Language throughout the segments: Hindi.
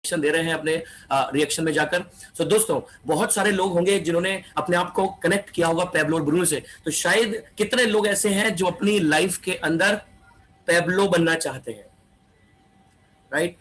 दे रहे हैं अपने रिएक्शन में जाकर। सो दोस्तों, बहुत सारे लोग होंगे जिन्होंने अपने आप को कनेक्ट किया होगा पैब्लो और ब्रूनो से। तो शायद कितने लोग ऐसे हैं जो अपनी लाइफ के अंदर पैब्लो बनना चाहते हैं, राइट?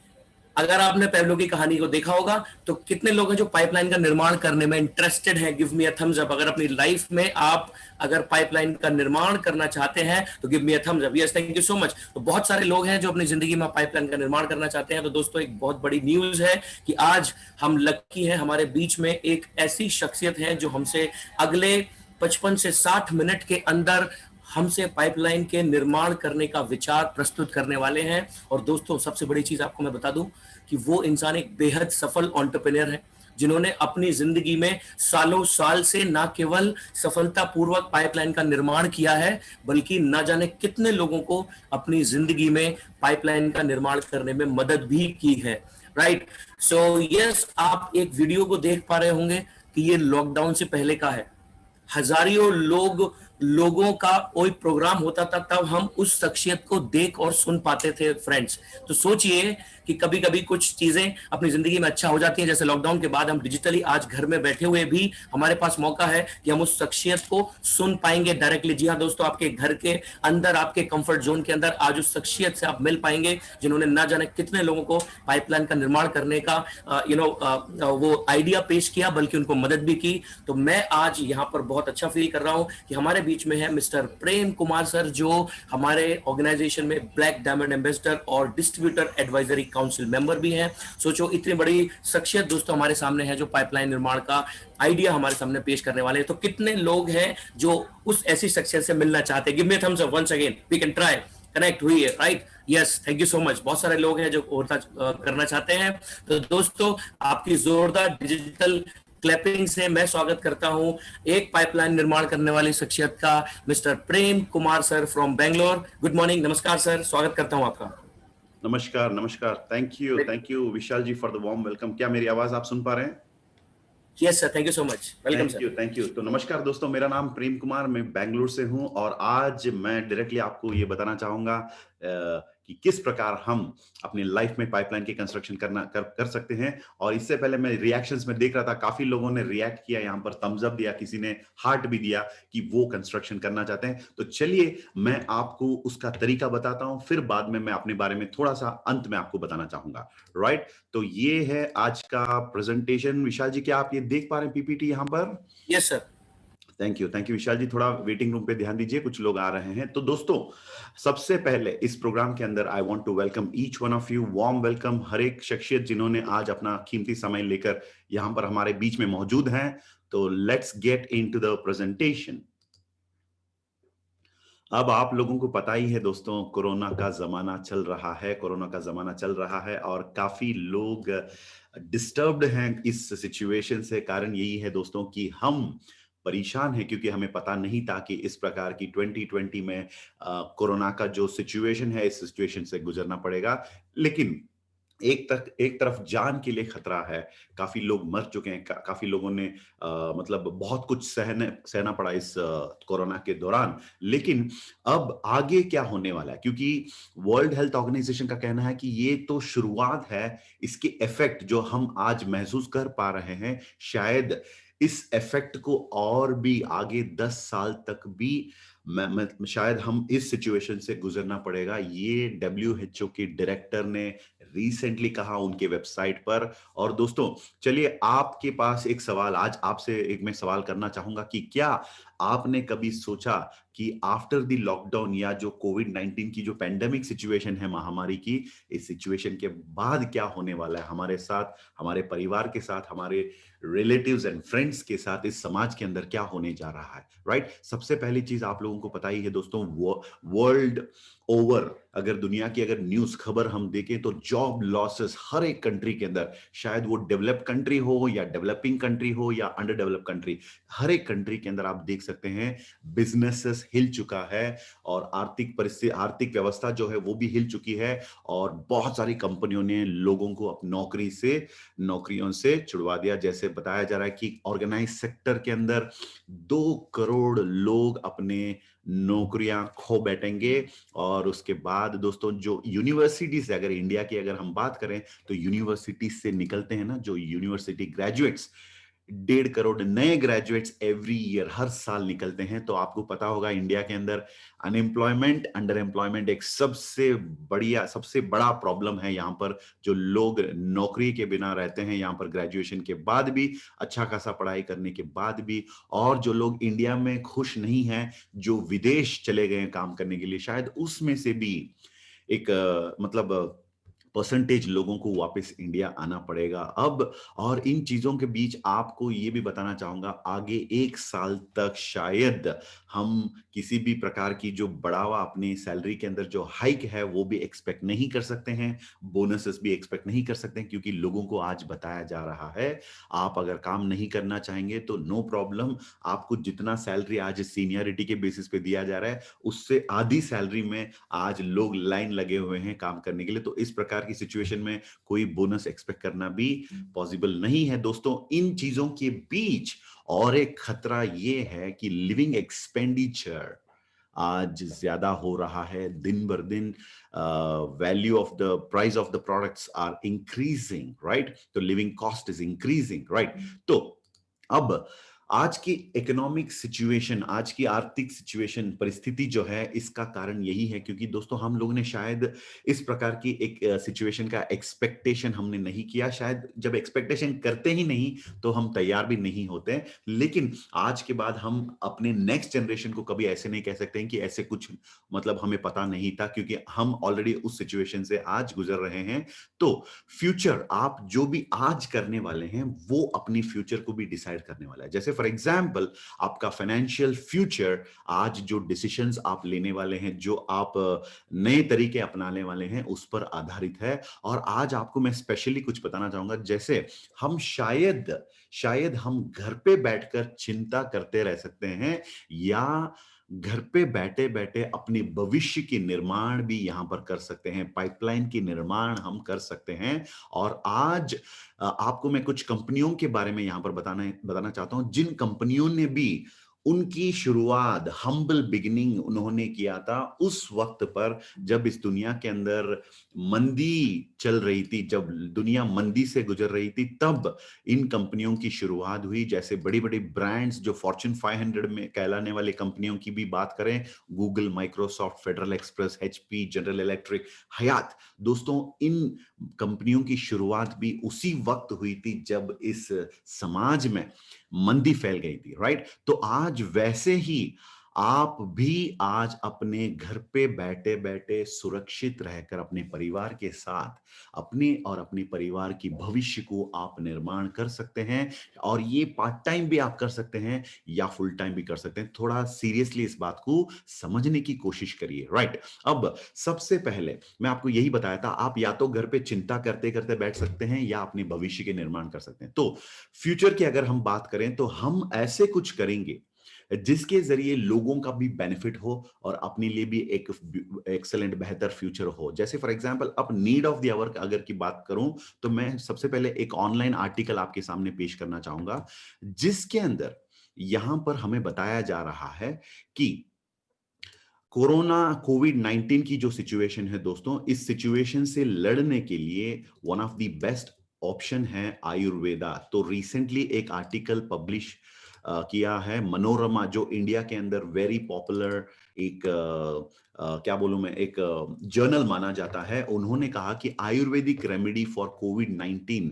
अगर आपने पैब्लो की कहानी को देखा होगा तो कितने लोग हैं जो पाइपलाइन का निर्माण करने में इंटरेस्टेड हैं? Give me a thumbs up. अगर अपनी लाइफ में आप अगर पाइपलाइन का निर्माण करना चाहते हैं तो give me a thumbs up. Yes, thank you so much. तो बहुत सारे लोग हैं जो अपनी जिंदगी में पाइपलाइन का निर्माण करना चाहते हैं। तो दोस्तों, एक बहुत बड़ी न्यूज है कि आज हम लकी हैं, हमारे बीच में एक ऐसी शख्सियत है जो हमसे अगले 55 से 60 मिनट के अंदर हमसे पाइपलाइन के निर्माण करने का विचार प्रस्तुत करने वाले हैं। और दोस्तों, सबसे बड़ी चीज आपको मैं बता दूं कि वो इंसान एक बेहद सफल एंटरप्रेन्योर है, जिन्होंने अपनी जिंदगी में सालों साल से न केवल सफलतापूर्वक पाइपलाइन का निर्माण किया है, बल्कि न जाने कितने लोगों को अपनी जिंदगी में पाइपलाइन का निर्माण करने में मदद भी की है, राइट? सो यस, आप एक वीडियो को देख पा रहे होंगे कि ये लॉकडाउन से पहले का है। हजारों लोगों का कोई प्रोग्राम होता था, तब हम उस शख्सियत को देख और सुन पाते थे फ्रेंड्स। तो सोचिए कि कभी कभी कुछ चीजें अपनी जिंदगी में अच्छा हो जाती हैं, जैसे लॉकडाउन के बाद हम डिजिटली आज घर में बैठे हुए भी हमारे पास मौका है कि हम उस शख्सियत को सुन पाएंगे डायरेक्टली। जी हाँ दोस्तों, आपके घर के अंदर, आपके कंफर्ट जोन के अंदर आज उस शख्सियत से आप मिल पाएंगे जिन्होंने ना जाने कितने लोगों को पाइपलाइन का निर्माण करने का वो आइडिया पेश किया, बल्कि उनको मदद भी की। तो मैं आज यहाँ पर बहुत अच्छा फील कर रहा हूँ कि हमारे बीच में है मिस्टर प्रेम कुमार सर, जो हमारे ऑर्गेनाइजेशन में ब्लैक डायमंड एम्बेसडर और डिस्ट्रीब्यूटर एडवाइजरी काउंसिल मेंबर भी हैं। सोचो, इतनी बड़ी शख्सियत दोस्तों हमारे सामने है जो पाइपलाइन निर्माण का आइडिया हमारे सामने पेश करने वाले हैं। तो कितने लोग हैं जो उस ऐसी शख्सियत से मिलना चाहते हैं? Give me a thumbs up once again, we can try. Connect हुई है, right? Yes, thank you so much. बहुत सारे लोग हैं जो करना चाहते हैं। तो दोस्तों, आपकी जोरदार डिजिटल क्लैपिंग से मैं स्वागत करता हूं एक पाइपलाइन निर्माण करने वाली शख्सियत का, mister Prem Kumar sir from Bangalore. Good morning, नमस्कार सर, स्वागत करता हूं आपका। नमस्कार नमस्कार, thank you Vishal ji for the warm welcome. क्या मेरी आवाज आप सुन पा रहे हैं? Yes sir, thank you so much, welcome sir. Thank you. तो नमस्कार दोस्तों, मेरा नाम प्रेम कुमार, मैं बेंगलुरु से हूं और आज मैं डायरेक्टली आपको ये बताना चाहूंगा कि किस प्रकार हम अपनी लाइफ में पाइपलाइन की कंस्ट्रक्शन कर सकते हैं। और इससे पहले मैं रिएक्शंस में देख रहा था, काफी लोगों ने रिएक्ट किया, यहाँ पर थम्स अप दिया, किसी ने हार्ट भी दिया कि वो कंस्ट्रक्शन करना चाहते हैं। तो चलिए मैं आपको उसका तरीका बताता हूं, फिर बाद में मैं अपने बारे में थोड़ा सा अंत में आपको बताना चाहूंगा, राइट? तो ये है आज का प्रेजेंटेशन। विशाल जी, क्या आप ये देख पा रहे हैं पीपीटी यहाँ पर? Yes sir. Thank you Vishal जी। थोड़ा वेटिंग रूम पे ध्यान दीजिए, कुछ लोग आ रहे हैं। तो दोस्तों, सबसे पहले इस प्रोग्राम के अंदर I want to welcome each one of you, warm welcome हर एक शख्सियत जिन्होंने आज अपना कीमती समय लेकर यहाँ पर हमारे बीच में मौजूद हैं। तो let's get into the presentation. अब आप लोगों को पता ही है दोस्तों, कोरोना का जमाना चल रहा है और काफी लोग डिस्टर्ब्ड हैं इस सिचुएशन से। कारण यही है दोस्तों कि हम परेशान हैं, क्योंकि हमें पता नहीं था कि इस प्रकार की 2020 में कोरोना का जो सिचुएशन है, इस सिचुएशन से गुजरना पड़ेगा। लेकिन एक तरफ जान के लिए खतरा है, काफी लोग मर चुके हैं, काफी लोगों ने मतलब बहुत कुछ सहना पड़ा इस कोरोना के दौरान। लेकिन अब आगे क्या होने वाला है, क्योंकि वर्ल्ड हेल्थ ऑर्गेनाइजेशन का कहना है कि ये तो शुरुआत है, इसके इफेक्ट जो हम आज महसूस कर पा रहे हैं, शायद इस इफेक्ट को और भी आगे 10 साल तक भी शायद हम इस सिचुएशन से गुजरना पड़ेगा। ये WHO के डायरेक्टर ने रिसेंटली कहा उनके वेबसाइट पर। और दोस्तों, चलिए आपके पास एक सवाल, आज आपसे एक मैं सवाल करना चाहूंगा कि क्या आपने कभी सोचा कि आफ्टर द लॉकडाउन या जो कोविड-19 की जो पेंडेमिक सिचुएशन है, महामारी की, इस सिचुएशन के बाद क्या होने वाला है हमारे साथ, हमारे परिवार के साथ, हमारे रिलेटिव्स एंड फ्रेंड्स के साथ, इस समाज के अंदर क्या होने जा रहा है, राइट? सबसे पहली चीज आप लोगों को पता ही है दोस्तों, वर्ल्ड ओवर अगर दुनिया की अगर न्यूज खबर हम देखें तो जॉब लॉसेस हर एक कंट्री के अंदर, शायद वो डेवलप्ड कंट्री हो या डेवलपिंग कंट्री हो या अंडर डेवलप्ड कंट्री, हर एक कंट्री के अंदर आप देख सकते हैं बिजनेसेस हिल चुका है और आर्थिक परिस्थिति, आर्थिक व्यवस्था जो है वो भी हिल चुकी है। और बहुत सारी कंपनियों ने लोगों को अपनी नौकरियों से छुड़वा दिया। जैसे बताया जा रहा है कि ऑर्गेनाइज सेक्टर के अंदर 2 करोड़ लोग अपने नौकरियां खो बैठेंगे। और उसके बाद दोस्तों जो यूनिवर्सिटी से, अगर इंडिया की अगर हम बात करें तो यूनिवर्सिटी से निकलते हैं ना जो यूनिवर्सिटी ग्रेजुएट्स, 1.5 करोड़ नए ग्रेजुएट्स एवरी ईयर, हर साल निकलते हैं। तो आपको पता होगा इंडिया के अंदर अनएम्प्लॉयमेंट, अंडर एम्प्लॉयमेंट एक सबसे बड़ा प्रॉब्लम है यहाँ पर। जो लोग नौकरी के बिना रहते हैं यहाँ पर ग्रेजुएशन के बाद भी, अच्छा खासा पढ़ाई करने के बाद भी, और जो लोग इंडिया में खुश नहीं हैं, जो विदेश चले गए हैं काम करने के लिए, शायद उसमें से भी एक मतलब परसेंटेज लोगों को वापस इंडिया आना पड़ेगा अब। और इन चीजों के बीच आपको ये भी बताना चाहूंगा, आगे 1 साल तक शायद हम किसी भी प्रकार की जो बढ़ावा अपनी सैलरी के अंदर जो हाइक है वो भी एक्सपेक्ट नहीं कर सकते हैं, बोनसेस भी एक्सपेक्ट नहीं कर सकते हैं, क्योंकि लोगों को आज बताया जा रहा है आप अगर काम नहीं करना चाहेंगे तो नो प्रॉब्लम, आपको जितना सैलरी आज सीनियरिटी के बेसिस पे दिया जा रहा है उससे आधी सैलरी में आज लोग लाइन लगे हुए हैं काम करने के लिए। तो इस प्रकार की सिचुएशन में कोई बोनस एक्सपेक्ट करना भी पॉसिबल नहीं है दोस्तों। इन चीजों के बीच और एक खतरा ये है कि लिविंग एक्सपेंडिचर आज ज्यादा हो रहा है, दिन भर दिन value of the price of the products are increasing, right? तो living cost is increasing, right? तो अब आज की इकोनॉमिक सिचुएशन, आज की आर्थिक सिचुएशन, परिस्थिति जो है, इसका कारण यही है क्योंकि दोस्तों हम लोगों ने शायद इस प्रकार की एक सिचुएशन का एक्सपेक्टेशन हमने नहीं किया। शायद जब एक्सपेक्टेशन करते ही नहीं तो हम तैयार भी नहीं होते। लेकिन आज के बाद हम अपने नेक्स्ट जनरेशन को कभी ऐसे नहीं कह सकते हैं कि ऐसे कुछ मतलब हमें पता नहीं था, क्योंकि हम ऑलरेडी उस सिचुएशन से आज गुजर रहे हैं। तो फ्यूचर, आप जो भी आज करने वाले हैं वो अपनी फ्यूचर को भी डिसाइड करने वाला है। जैसे फॉर एग्जांपल आपका फाइनेंशियल फ्यूचर, आज जो डिसीजंस आप लेने वाले हैं, जो आप नए तरीके अपनाने वाले हैं, उस पर आधारित है। और आज आपको मैं स्पेशली कुछ बताना चाहूंगा, जैसे हम शायद हम घर पे बैठकर चिंता करते रह सकते हैं, या घर पे बैठे बैठे अपने भविष्य की निर्माण भी यहां पर कर सकते हैं, पाइपलाइन की निर्माण हम कर सकते हैं। और आज आपको मैं कुछ कंपनियों के बारे में यहां पर बताना चाहता हूं, जिन कंपनियों ने भी उनकी शुरुआत हम्बल बिगिनिंग उन्होंने किया था उस वक्त पर, जब इस दुनिया के अंदर मंदी चल रही थी, जब दुनिया मंदी से गुजर रही थी, तब इन कंपनियों की शुरुआत हुई। जैसे बड़ी बड़ी ब्रांड्स जो फॉर्च्यून 500 में कहलाने वाले कंपनियों की भी बात करें, Google, Microsoft, Federal Express, HP, General Electric, Hyatt, दोस्तों इन कंपनियों की शुरुआत भी उसी वक्त हुई थी जब इस समाज में मंदी फैल गई थी, राइट? तो आज वैसे ही आप भी आज अपने घर पे बैठे बैठे सुरक्षित रहकर अपने परिवार के साथ अपने और अपने परिवार की भविष्य को आप निर्माण कर सकते हैं। और ये पार्ट टाइम भी आप कर सकते हैं या फुल टाइम भी कर सकते हैं। थोड़ा सीरियसली इस बात को समझने की कोशिश करिए, राइट? अब सबसे पहले मैं आपको यही बताया था, आप या तो घर पे चिंता करते करते बैठ सकते हैं या अपने भविष्य के निर्माण कर सकते हैं। तो फ्यूचर की अगर हम बात करें तो हम ऐसे कुछ करेंगे जिसके जरिए लोगों का भी बेनिफिट हो और अपने लिए भी एक एक्सेलेंट, बेहतर फ्यूचर हो। जैसे फॉर एग्जांपल अब नीड ऑफ द आवर अगर की बात करूं तो मैं सबसे पहले एक ऑनलाइन आर्टिकल आपके सामने पेश करना चाहूंगा, जिसके अंदर यहां पर हमें बताया जा रहा है कि कोविड-19 की जो सिचुएशन है दोस्तों, इस सिचुएशन से लड़ने के लिए one of the best option है आयुर्वेदा। तो रिसेंटली एक आर्टिकल पब्लिश किया है मनोरमा, जो इंडिया के अंदर वेरी पॉपुलर एक क्या बोलूं मैं, एक जर्नल माना जाता है। उन्होंने कहा कि Ayurvedic remedy for covid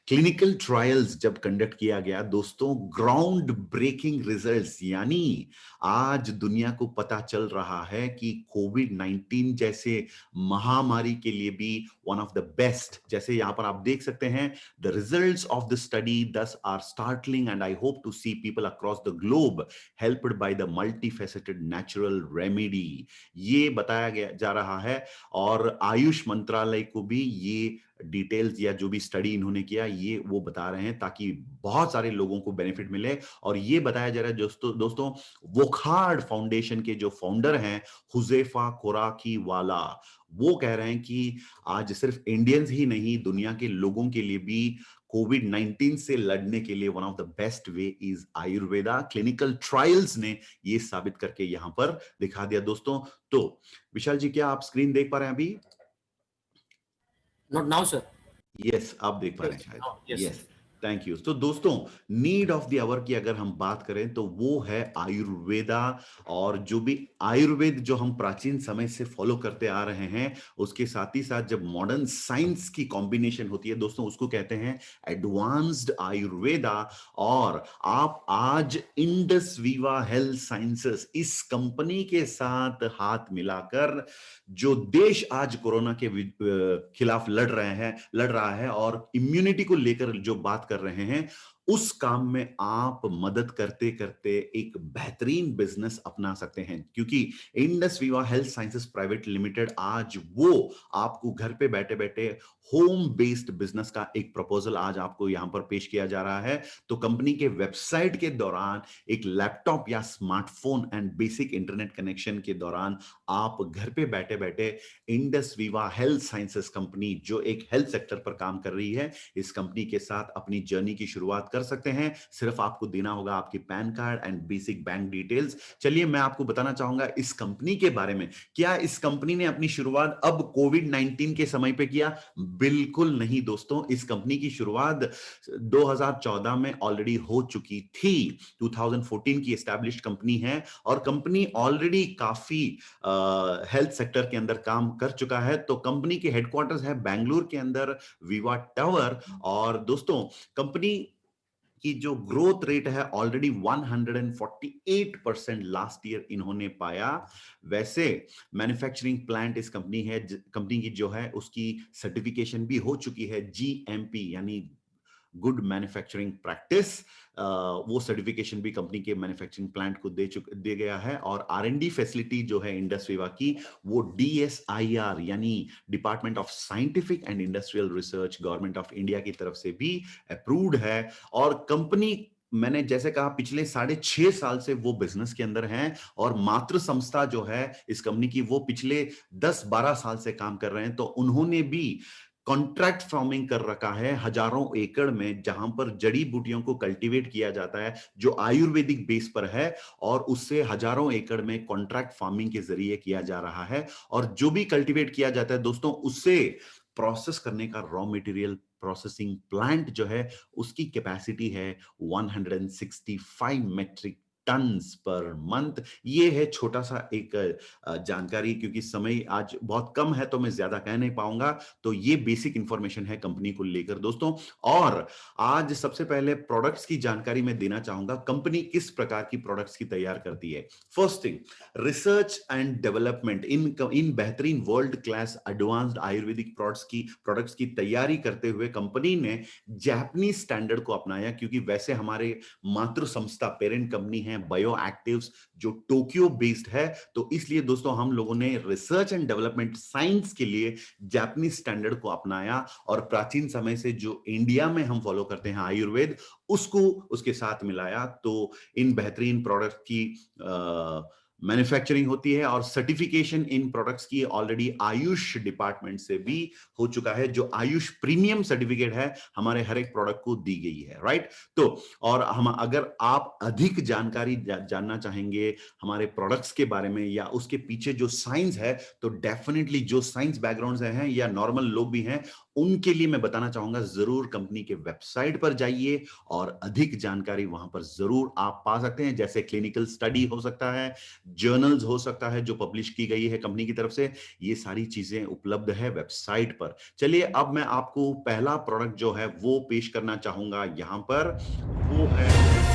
clinical trials जब कंडक्ट किया गया दोस्तों, ग्राउंड ब्रेकिंग रिजल्ट्स, यानी आज दुनिया को पता चल रहा है कि कोविड-19 जैसे महामारी के लिए भी वन ऑफ द बेस्ट, जैसे यहां पर आप देख सकते हैं, the results of the study thus are startling and I hope to see people across the globe helped by the multifaceted natural remedy, ये बताया गया जा रहा है। और आयुष मंत्रालय को भी ये डिटेल्स या जो भी स्टडी इन्होंने किया ये वो बता रहे हैं, ताकि बहुत सारे लोगों को बेनिफिट मिले। और ये बताया जा रहा है दोस्तों दोस्तों वोखार्ड फाउंडेशन के जो फाउंडर हैं हुजैफा कोराकी वाला, वो कह रहे हैं कि आज सिर्फ इंडियंस ही नहीं, दुनिया के लोगों के लिए भी कोविड 19 से लड़ने के लिए one of the best way is Ayurveda. Clinical trials ने ये साबित करके यहां पर दिखा दिया दोस्तों। तो विशाल जी, क्या आप स्क्रीन देख पा रहे हैं अभी? Not now sir. यस, आप देख पा रहे हैं शायद। यस। Yes, thank you. तो दोस्तों, नीड ऑफ द आवर की अगर हम बात करें तो वो है आयुर्वेदा। और जो भी आयुर्वेद जो हम प्राचीन समय से फॉलो करते आ रहे हैं, उसके साथ ही साथ जब मॉडर्न साइंस की कॉम्बिनेशन होती है दोस्तों, उसको कहते हैं एडवांस्ड आयुर्वेदा। और आप आज इंडस वीवा हेल्थ साइंसेस इस कंपनी के साथ हाथ मिलाकर जो देश आज कोरोना के खिलाफ लड़ रहा है और इम्यूनिटी को लेकर जो बात कर रहे हैं, उस काम में आप मदद करते करते एक बेहतरीन बिजनेस अपना सकते हैं। क्योंकि Indus Viva health sciences private limited आज वो आपको घर पे बैठे बैठे होम बेस्ड बिजनेस का एक प्रपोजल आज आपको यहां पर पेश किया जा रहा है। तो कंपनी के वेबसाइट के दौरान एक लैपटॉप या smartphone and basic internet connection के दौरान आप घर पे बैठे बैठे Indus Viva health sciences company, जो एक हेल्थ सेक्टर पर काम कर रही है, इस कंपनी के साथ अपनी जर्नी की शुरुआत कर सकते हैं। सिर्फ आपको देना होगा आपकी pan card and basic bank details. चलिए मैं आपको बताना चाहूंगा इस कंपनी के बारे में। क्या इस कंपनी ने अपनी शुरुआत अब कोविड 19 के समय पे किया? बिल्कुल नहीं दोस्तों, इस कंपनी की शुरुआत 2014 में ऑलरेडी हो चुकी थी। 2014 की एस्टैब्लिश्ड कंपनी है और कंपनी ऑलरेडी काफी हेल्थ सेक्टर के अंदर काम कर चुका है। तो कंपनी के हेडक्वार्टर्स है बेंगलुरु के अंदर विवा टावर। और दोस्तों, कंपनी की जो ग्रोथ रेट है ऑलरेडी 148% लास्ट ईयर इन्होंने पाया। वैसे मैन्युफैक्चरिंग प्लांट इस कंपनी की जो है उसकी सर्टिफिकेशन भी हो चुकी है जीएमपी, यानी गुड मैन्युफैक्चरिंग प्रैक्टिस। वो सर्टिफिकेशन भी कंपनी के मैन्युफैक्चरिंग प्लांट को दे गया है। और आर&डी फैसिलिटी जो है इंडस वीवा की, वो DSIR यानी department of scientific and industrial research, government of India की तरफ से भी अप्रूव्ड है। और कंपनी, मैंने जैसे कहा, पिछले 6.5 साल से वो बिजनेस के अंदर हैं। और मातृ संस्था जो है इस कंपनी की, वो पिछले 10-12 साल से काम कर रहे हैं। तो उन्होंने भी कॉन्ट्रैक्ट फार्मिंग कर रखा है हजारों एकड़ में, जहां पर जड़ी बूटियों को कल्टीवेट किया जाता है जो आयुर्वेदिक बेस पर है। और उससे हजारों एकड़ में कॉन्ट्रैक्ट फार्मिंग के जरिए किया जा रहा है। और जो भी कल्टीवेट किया जाता है दोस्तों, उससे प्रोसेस करने का रॉ मटेरियल प्रोसेसिंग प्लांट जो है, उसकी कैपेसिटी है 165 मेट्रिक टन्स पर मंथ। ये है छोटा सा एक जानकारी, क्योंकि समय आज बहुत कम है तो मैं ज्यादा कह नहीं पाऊंगा। तो ये बेसिक इंफॉर्मेशन है कंपनी को लेकर दोस्तों। और आज सबसे पहले प्रोडक्ट्स की जानकारी मैं देना चाहूंगा, कंपनी किस प्रकार की प्रोडक्ट्स की तैयार करती है। First thing, research and development इन बेहतरीन world class advanced Ayurvedic products की तैयारी करते हुए कंपनी ने जापानीज स्टैंडर्ड को अपनाया। क्योंकि वैसे हमारे मातृ संस्था, पेरेंट कंपनी है बायो एक्टिव्स, जो टोक्यो बेस्ड है। तो इसलिए दोस्तों हम लोगों ने रिसर्च एंड डेवलपमेंट साइंस के लिए जापानीज स्टैंडर्ड को अपनाया। और प्राचीन समय से जो इंडिया में हम फॉलो करते हैं आयुर्वेद, उसको उसके साथ मिलाया। तो इन बेहतरीन प्रोडक्ट की मैन्युफैक्चरिंग होती है। और सर्टिफिकेशन इन प्रोडक्ट्स की ऑलरेडी आयुष डिपार्टमेंट से भी हो चुका है, जो आयुष प्रीमियम सर्टिफिकेट है हमारे हर एक प्रोडक्ट को दी गई है, राइट। तो और हम, अगर आप अधिक जानकारी जानना चाहेंगे हमारे प्रोडक्ट्स के बारे में या उसके पीछे जो साइंस है, तो डेफिनेटली जो साइंस बैकग्राउंड से हैं या नॉर्मल लोग भी हैं, उनके लिए मैं बताना चाहूंगा जरूर कंपनी के वेबसाइट पर जाइए और अधिक जानकारी वहां पर जरूर आप पा सकते हैं। जैसे क्लिनिकल स्टडी हो सकता है, जर्नल्स हो सकता है जो पब्लिश की गई है कंपनी की तरफ से, ये सारी चीजें उपलब्ध है वेबसाइट पर। चलिए अब मैं आपको पहला प्रोडक्ट जो है वो पेश करना चाहूंगा यहां पर, वो है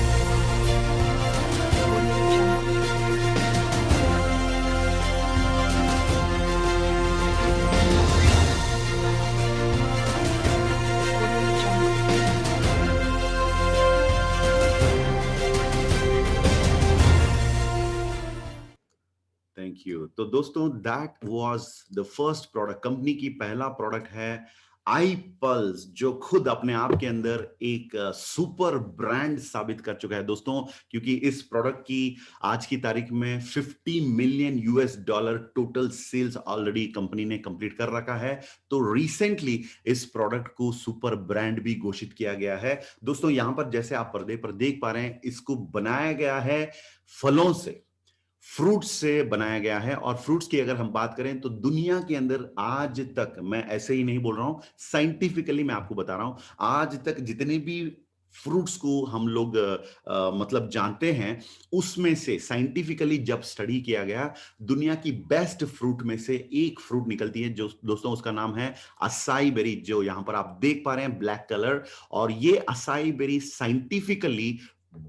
थैंक यू। तो दोस्तों that was the first product. Company की पहला प्रोडक्ट है आई पल्स जो खुद अपने आप के अंदर एक सुपर ब्रांड साबित कर चुका है दोस्तों, क्योंकि इस प्रोडक्ट की आज की तारीख में 50 million US dollar total sales already company ने कंप्लीट कर रखा है। तो रिसेंटली इस प्रोडक्ट को सुपर ब्रांड भी घोषित किया गया है दोस्तों। यहां पर जैसे आप पर्दे पर देख पा रहे हैं, इसको बनाया गया है फलों से, फ्रूट्स से बनाया गया है। और फ्रूट्स की अगर हम बात करें तो दुनिया के अंदर आज तक, मैं ऐसे ही नहीं बोल रहा हूं, साइंटिफिकली मैं आपको बता रहा हूं, आज तक जितने भी फ्रूट्स को हम लोग मतलब जानते हैं, उसमें से साइंटिफिकली जब स्टडी किया गया, दुनिया की बेस्ट फ्रूट में से एक फ्रूट निकलती है जो दोस्तों उसका नाम है असाई बेरी, जो यहां पर आप देख पा रहे हैं ब्लैक कलर। और ये असाई बेरी साइंटिफिकली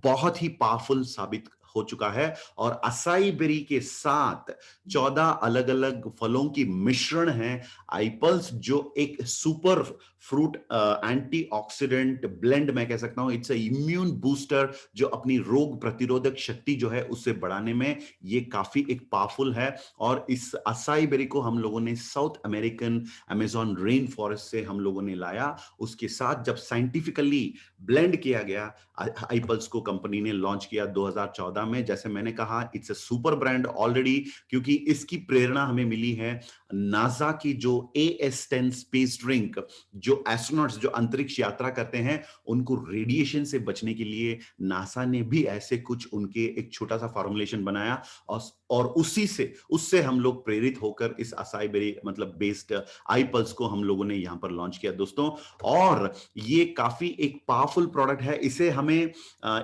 बहुत ही पावरफुल साबित हो चुका है। और असाई बेरी के साथ 14 अलग अलग फलों की मिश्रण है आईपल्स, जो एक सुपर फ्रूट एंटीऑक्सीडेंट ब्लेंड मैं कह सकता हूं। इट्स अ इम्यून बूस्टर, जो अपनी रोग प्रतिरोधक शक्ति जो है उससे बढ़ाने में ये काफी एक पावरफुल है। और इस असाई बेरी को हम लोगों ने south American Amazon rain forest से हम लोगों ने लाया। उसके साथ जब साइंटिफिकली ब्लेंड किया गया, आईपल्स को कंपनी ने लॉन्च किया 2014 में। जैसे मैंने कहा, it's a super brand already, क्योंकि इसकी प्रेरणा हमें मिली है नासा की जो AS-10 स्पेस ड्रिंक, जो एस्ट्रोनॉट्स जो अंतरिक्ष यात्रा करते हैं उनको रेडिएशन से बचने के लिए नासा ने भी ऐसे कुछ उनके एक छोटा सा फॉर्मुलेशन बनाया। और उससे हम लोग प्रेरित होकर इस असाई बेरी मतलब बेस्ड आईपल्स को हम लोगों ने यहां पर लॉन्च किया दोस्तों। और ये काफी एक पावरफुल प्रोडक्ट है। इसे हमें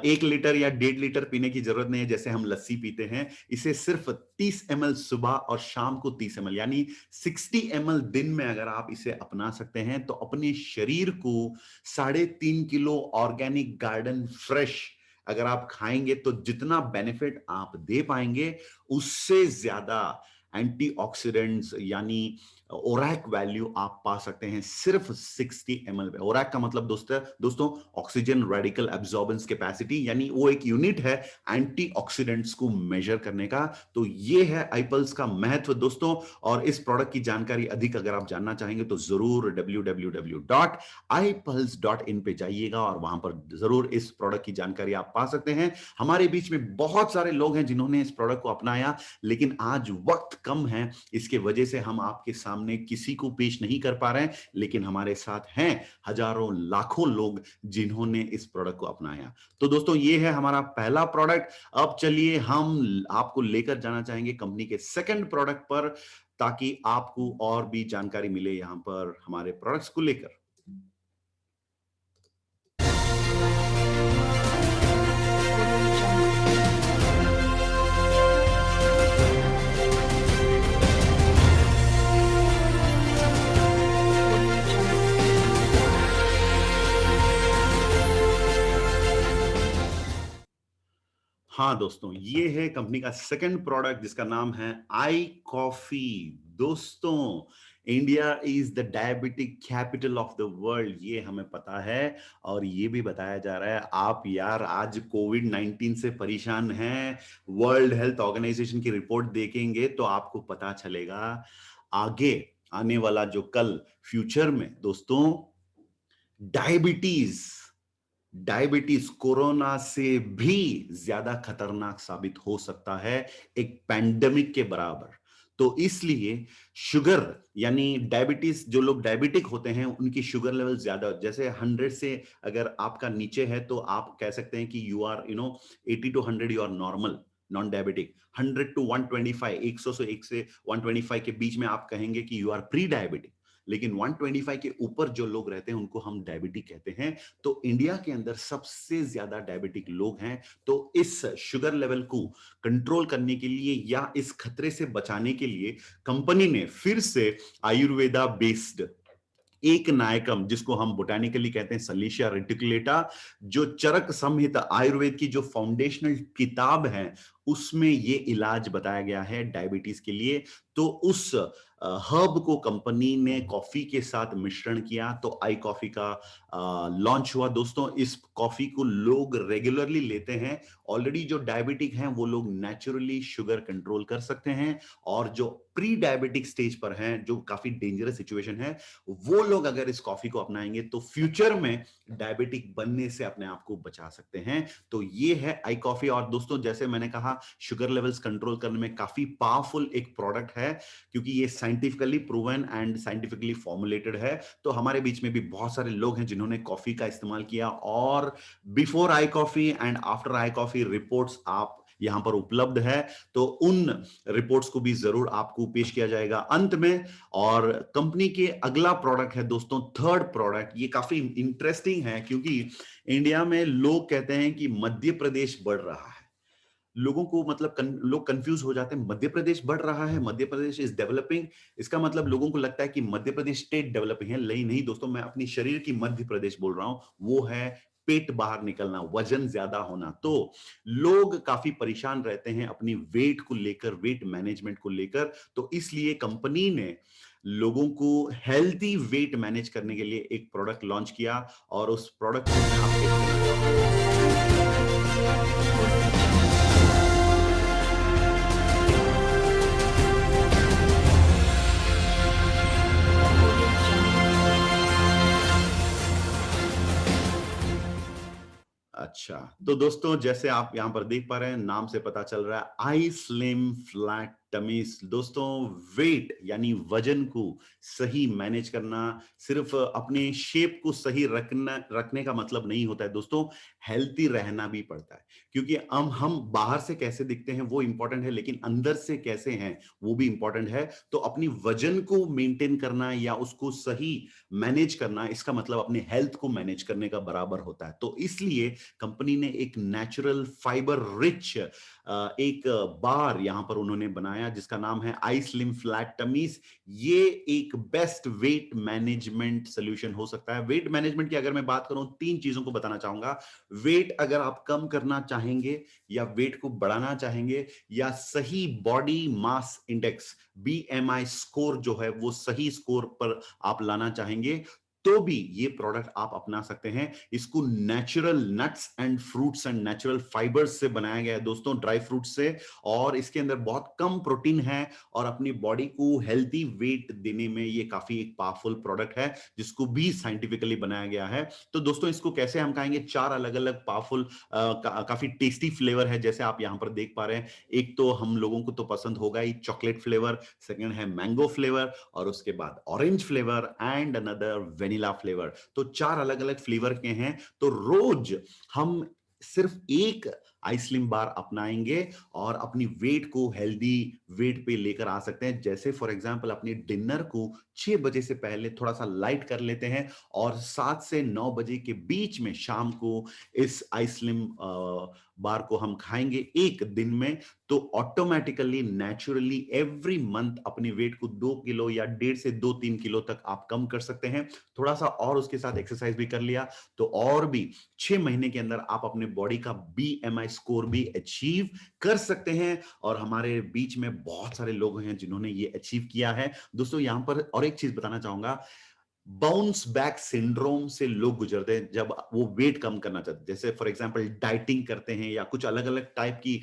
1 लीटर या 1.5 लीटर पीने की जरूरत नहीं है जैसे हम लस्सी पीते हैं। इसे सिर्फ 30 ml सुबह और शाम को 30 ml, यानी 60 ml दिन में अगर आप इसे अपना सकते हैं तो अपने शरीर को 3.5 किलो ऑर्गेनिक गार्डन फ्रेश अगर आप खाएंगे तो जितना बेनिफिट आप दे पाएंगे, उससे ज्यादा एंटीऑक्सीडेंट्स यानी ओरैक वैल्यू आप पा सकते हैं सिर्फ 60 ml पे। ओरैक का मतलब दोस्तों ऑक्सीजन रेडिकल एब्जॉर्बेंस कैपेसिटी, यानी वो एक यूनिट है एंटीऑक्सीडेंट्स को मेजर करने का। तो ये है आईपल्स का महत्व दोस्तों। और इस प्रोडक्ट की जानकारी अधिक अगर आप जानना चाहेंगे तो जरूर www.ipulse.in पे जाइएगा और वहां पर जरूर इस प्रोडक्ट की जानकारी आप पा सकते हैं। हमारे बीच में बहुत सारे लोग हैं जिन्होंने इस प्रोडक्ट को अपनाया, लेकिन आज वक्त कम है, इसके वजह से हम आपके सामने किसी को पेश नहीं कर पा रहे हैं। लेकिन हमारे साथ हैं हजारों लाखों लोग जिन्होंने इस प्रोडक्ट को अपनाया। तो दोस्तों ये है हमारा पहला प्रोडक्ट। अब चलिए हम आपको लेकर जाना चाहेंगे कंपनी के सेकंड प्रोडक्ट पर, ताकि आपको और भी जानकारी मिले यहां पर हमारे प्रोडक्ट्स को लेकर। हाँ दोस्तों, ये है कंपनी का सेकंड प्रोडक्ट जिसका नाम है आई कॉफी। दोस्तों, India is the diabetic capital of the world, ये हमें पता है। और ये भी बताया जा रहा है, आप यार आज कोविड-19 से परेशान हैं, वर्ल्ड हेल्थ ऑर्गेनाइजेशन की रिपोर्ट देखेंगे तो आपको पता चलेगा आगे आने वाला जो कल फ्यूचर में दोस्तों डायबिटीज डायबिटीज कोरोना से भी ज्यादा खतरनाक साबित हो सकता है, एक पैंडेमिक के बराबर। तो इसलिए शुगर यानी डायबिटीज, जो लोग डायबिटिक होते हैं उनकी शुगर लेवल ज्यादा, जैसे 100 से अगर आपका नीचे है तो आप कह सकते हैं कि you are 80 to 100 you are normal non diabetic. 100 to 125, 100 से 1 से 125 के बीच में आप कहेंगे कि यू आर प्री डायबिटिक। लेकिन 125 के ऊपर जो लोग रहते हैं उनको हम डायबिटिक कहते हैं। तो इंडिया के अंदर सबसे ज्यादा डायबिटिक लोग हैं। तो इस शुगर लेवल को कंट्रोल करने के लिए या इस खतरे से बचाने के लिए कंपनी ने फिर से आयुर्वेदा बेस्ड एक नायकम, जिसको हम बोटानिकली कहते हैं सलीशिया रेटिकुलेटा, जो चरक संहिता आयुर्वेद की जो फाउंडेशनल किताब है उसमें ये इलाज बताया गया है डायबिटीज के लिए। तो उस हर्ब को कंपनी ने कॉफी के साथ मिश्रण किया, तो आई कॉफी का लॉन्च हुआ। दोस्तों इस कॉफी को लोग रेगुलरली लेते हैं। ऑलरेडी जो डायबिटिक हैं वो लोग नेचुरली शुगर कंट्रोल कर सकते हैं, और जो प्री डायबिटिक स्टेज पर हैं, जो काफी डेंजरस सिचुएशन है, वो लोग अगर इस कॉफी को अपनाएंगे तो फ्यूचर में डायबिटिक बनने से अपने आप को बचा सकते हैं। तो ये है आई कॉफी। और दोस्तों जैसे मैंने कहा, शुगर लेवल्स कंट्रोल करने में काफी पावरफुल एक प्रोडक्ट है, क्योंकि ये scientifically proven and scientifically formulated है। तो हमारे बीच में भी बहुत सारे लोग हैं जिन्होंने कॉफी का इस्तेमाल किया, और before I coffee and after I coffee reports आप यहां पर उपलब्ध है। तो उन रिपोर्ट्स को भी जरूर आपको पेश किया जाएगा अंत में। और कंपनी के अगला प्रोडक्ट है दोस्तों, थर्ड प्रोडक्ट। ये काफी इंटरेस्टिंग है, क्योंकि इंडिया में लोग कहते हैं कि मध्य प्रदेश बढ़ रहा है। लोगों को मतलब लोग कंफ्यूज हो जाते हैं, मध्य प्रदेश बढ़ रहा है, मध्य प्रदेश इज डेवलपिंग, इसका मतलब लोगों को लगता है कि मध्य प्रदेश स्टेट डेवलपिंग है। नहीं दोस्तों, मैं अपनी शरीर की मध्य प्रदेश बोल रहा हूं। वो है पेट बाहर निकलना, वजन ज्यादा होना। तो लोग काफी परेशान रहते हैं अपनी वेट को लेकर, वेट मैनेजमेंट को लेकर। तो इसलिए कंपनी ने लोगों को हेल्थी वेट मैनेज करने के लिए एक प्रोडक्ट लॉन्च किया, और उस प्रोडक्ट को मैं आपको देना चाहूंगा। अच्छा, तो दोस्तों जैसे आप यहां पर देख पा रहे हैं, नाम से पता चल रहा है आई स्लिम फ्लैट टमीज। दोस्तों वेट यानी वजन को सही मैनेज करना, सिर्फ अपने शेप को सही रखने का मतलब नहीं होता है दोस्तों, हेल्थी रहना भी पड़ता है। क्योंकि हम बाहर से कैसे दिखते हैं वो इंपॉर्टेंट है, लेकिन अंदर से कैसे हैं वो भी इंपॉर्टेंट है। तो अपनी वजन को मेंटेन करना या उसको सही मैनेज करना, इसका मतलब अपने हेल्थ को मैनेज करने का बराबर होता है। तो इसलिए कंपनी ने एक नेचुरल फाइबर रिच एक बार यहां पर उन्होंने बनाया, जिसका नाम है आई स्लिम फ्लैट टमीज। ये एक बेस्ट वेट मैनेजमेंट सोल्यूशन हो सकता है। वेट मैनेजमेंट की अगर मैं बात करूं, तीन चीजों को बताना चाहूंगा। वेट अगर आप कम करना चाहेंगे, या वेट को बढ़ाना चाहेंगे, या सही body mass index BMI score जो है वो सही स्कोर पर आप लाना चाहेंगे, तो भी ये प्रोडक्ट आप अपना सकते हैं। इसको natural nuts and fruits and natural fibres से बनाया गया है दोस्तों, ड्राई फ्रूट से। और इसके अंदर बहुत कम प्रोटीन है, और अपनी बॉडी को हेल्दी वेट देने में ये काफी एक पावरफुल प्रोडक्ट है, जिसको भी साइंटिफिकली बनाया गया है। तो दोस्तों इसको कैसे हम खाएंगे? चार अलग अलग पावरफुल काफी टेस्टी फ्लेवर है, जैसे आप यहां पर देख पा रहे हैं। एक तो हम लोगों को तो पसंद होगा ही चॉकलेट फ्लेवर, सेकंड है मैंगो फ्लेवर, और उसके बाद orange flavour and another vanilla flavour. तो चार अलग अलग फ्लेवर के हैं। तो रोज हम सिर्फ एक आइसलिम बार अपनाएंगे और अपनी वेट को हेल्दी वेट पे लेकर आ सकते हैं। जैसे फॉर एग्जांपल अपने डिनर को 6 बजे से पहले थोड़ा सा लाइट कर लेते हैं, और 7 से 9 बजे के बीच में शाम को इस आइसलिम बार को हम खाएंगे एक दिन में, तो ऑटोमेटिकली नेचुरली एवरी मंथ अपने वेट को 2 किलो या 1.5 से 2-3 किलो तक आप कम कर सकते हैं। थोड़ा सा और उसके साथ एक्सरसाइज भी कर लिया, तो और भी 6 महीने के अंदर आप अपने बॉडी का बीएमआई स्कोर भी अचीव कर सकते हैं। और हमारे बीच में बहुत सारे लोग हैं जिन्होंने ये अचीव किया है। दोस्तों यहां पर और एक चीज बताना चाहूंगा, बाउंस बैक सिंड्रोम से लोग गुजरते हैं जब वो वेट कम करना चाहते हैं। जैसे फॉर एग्जांपल डाइटिंग करते हैं या कुछ अलग अलग टाइप की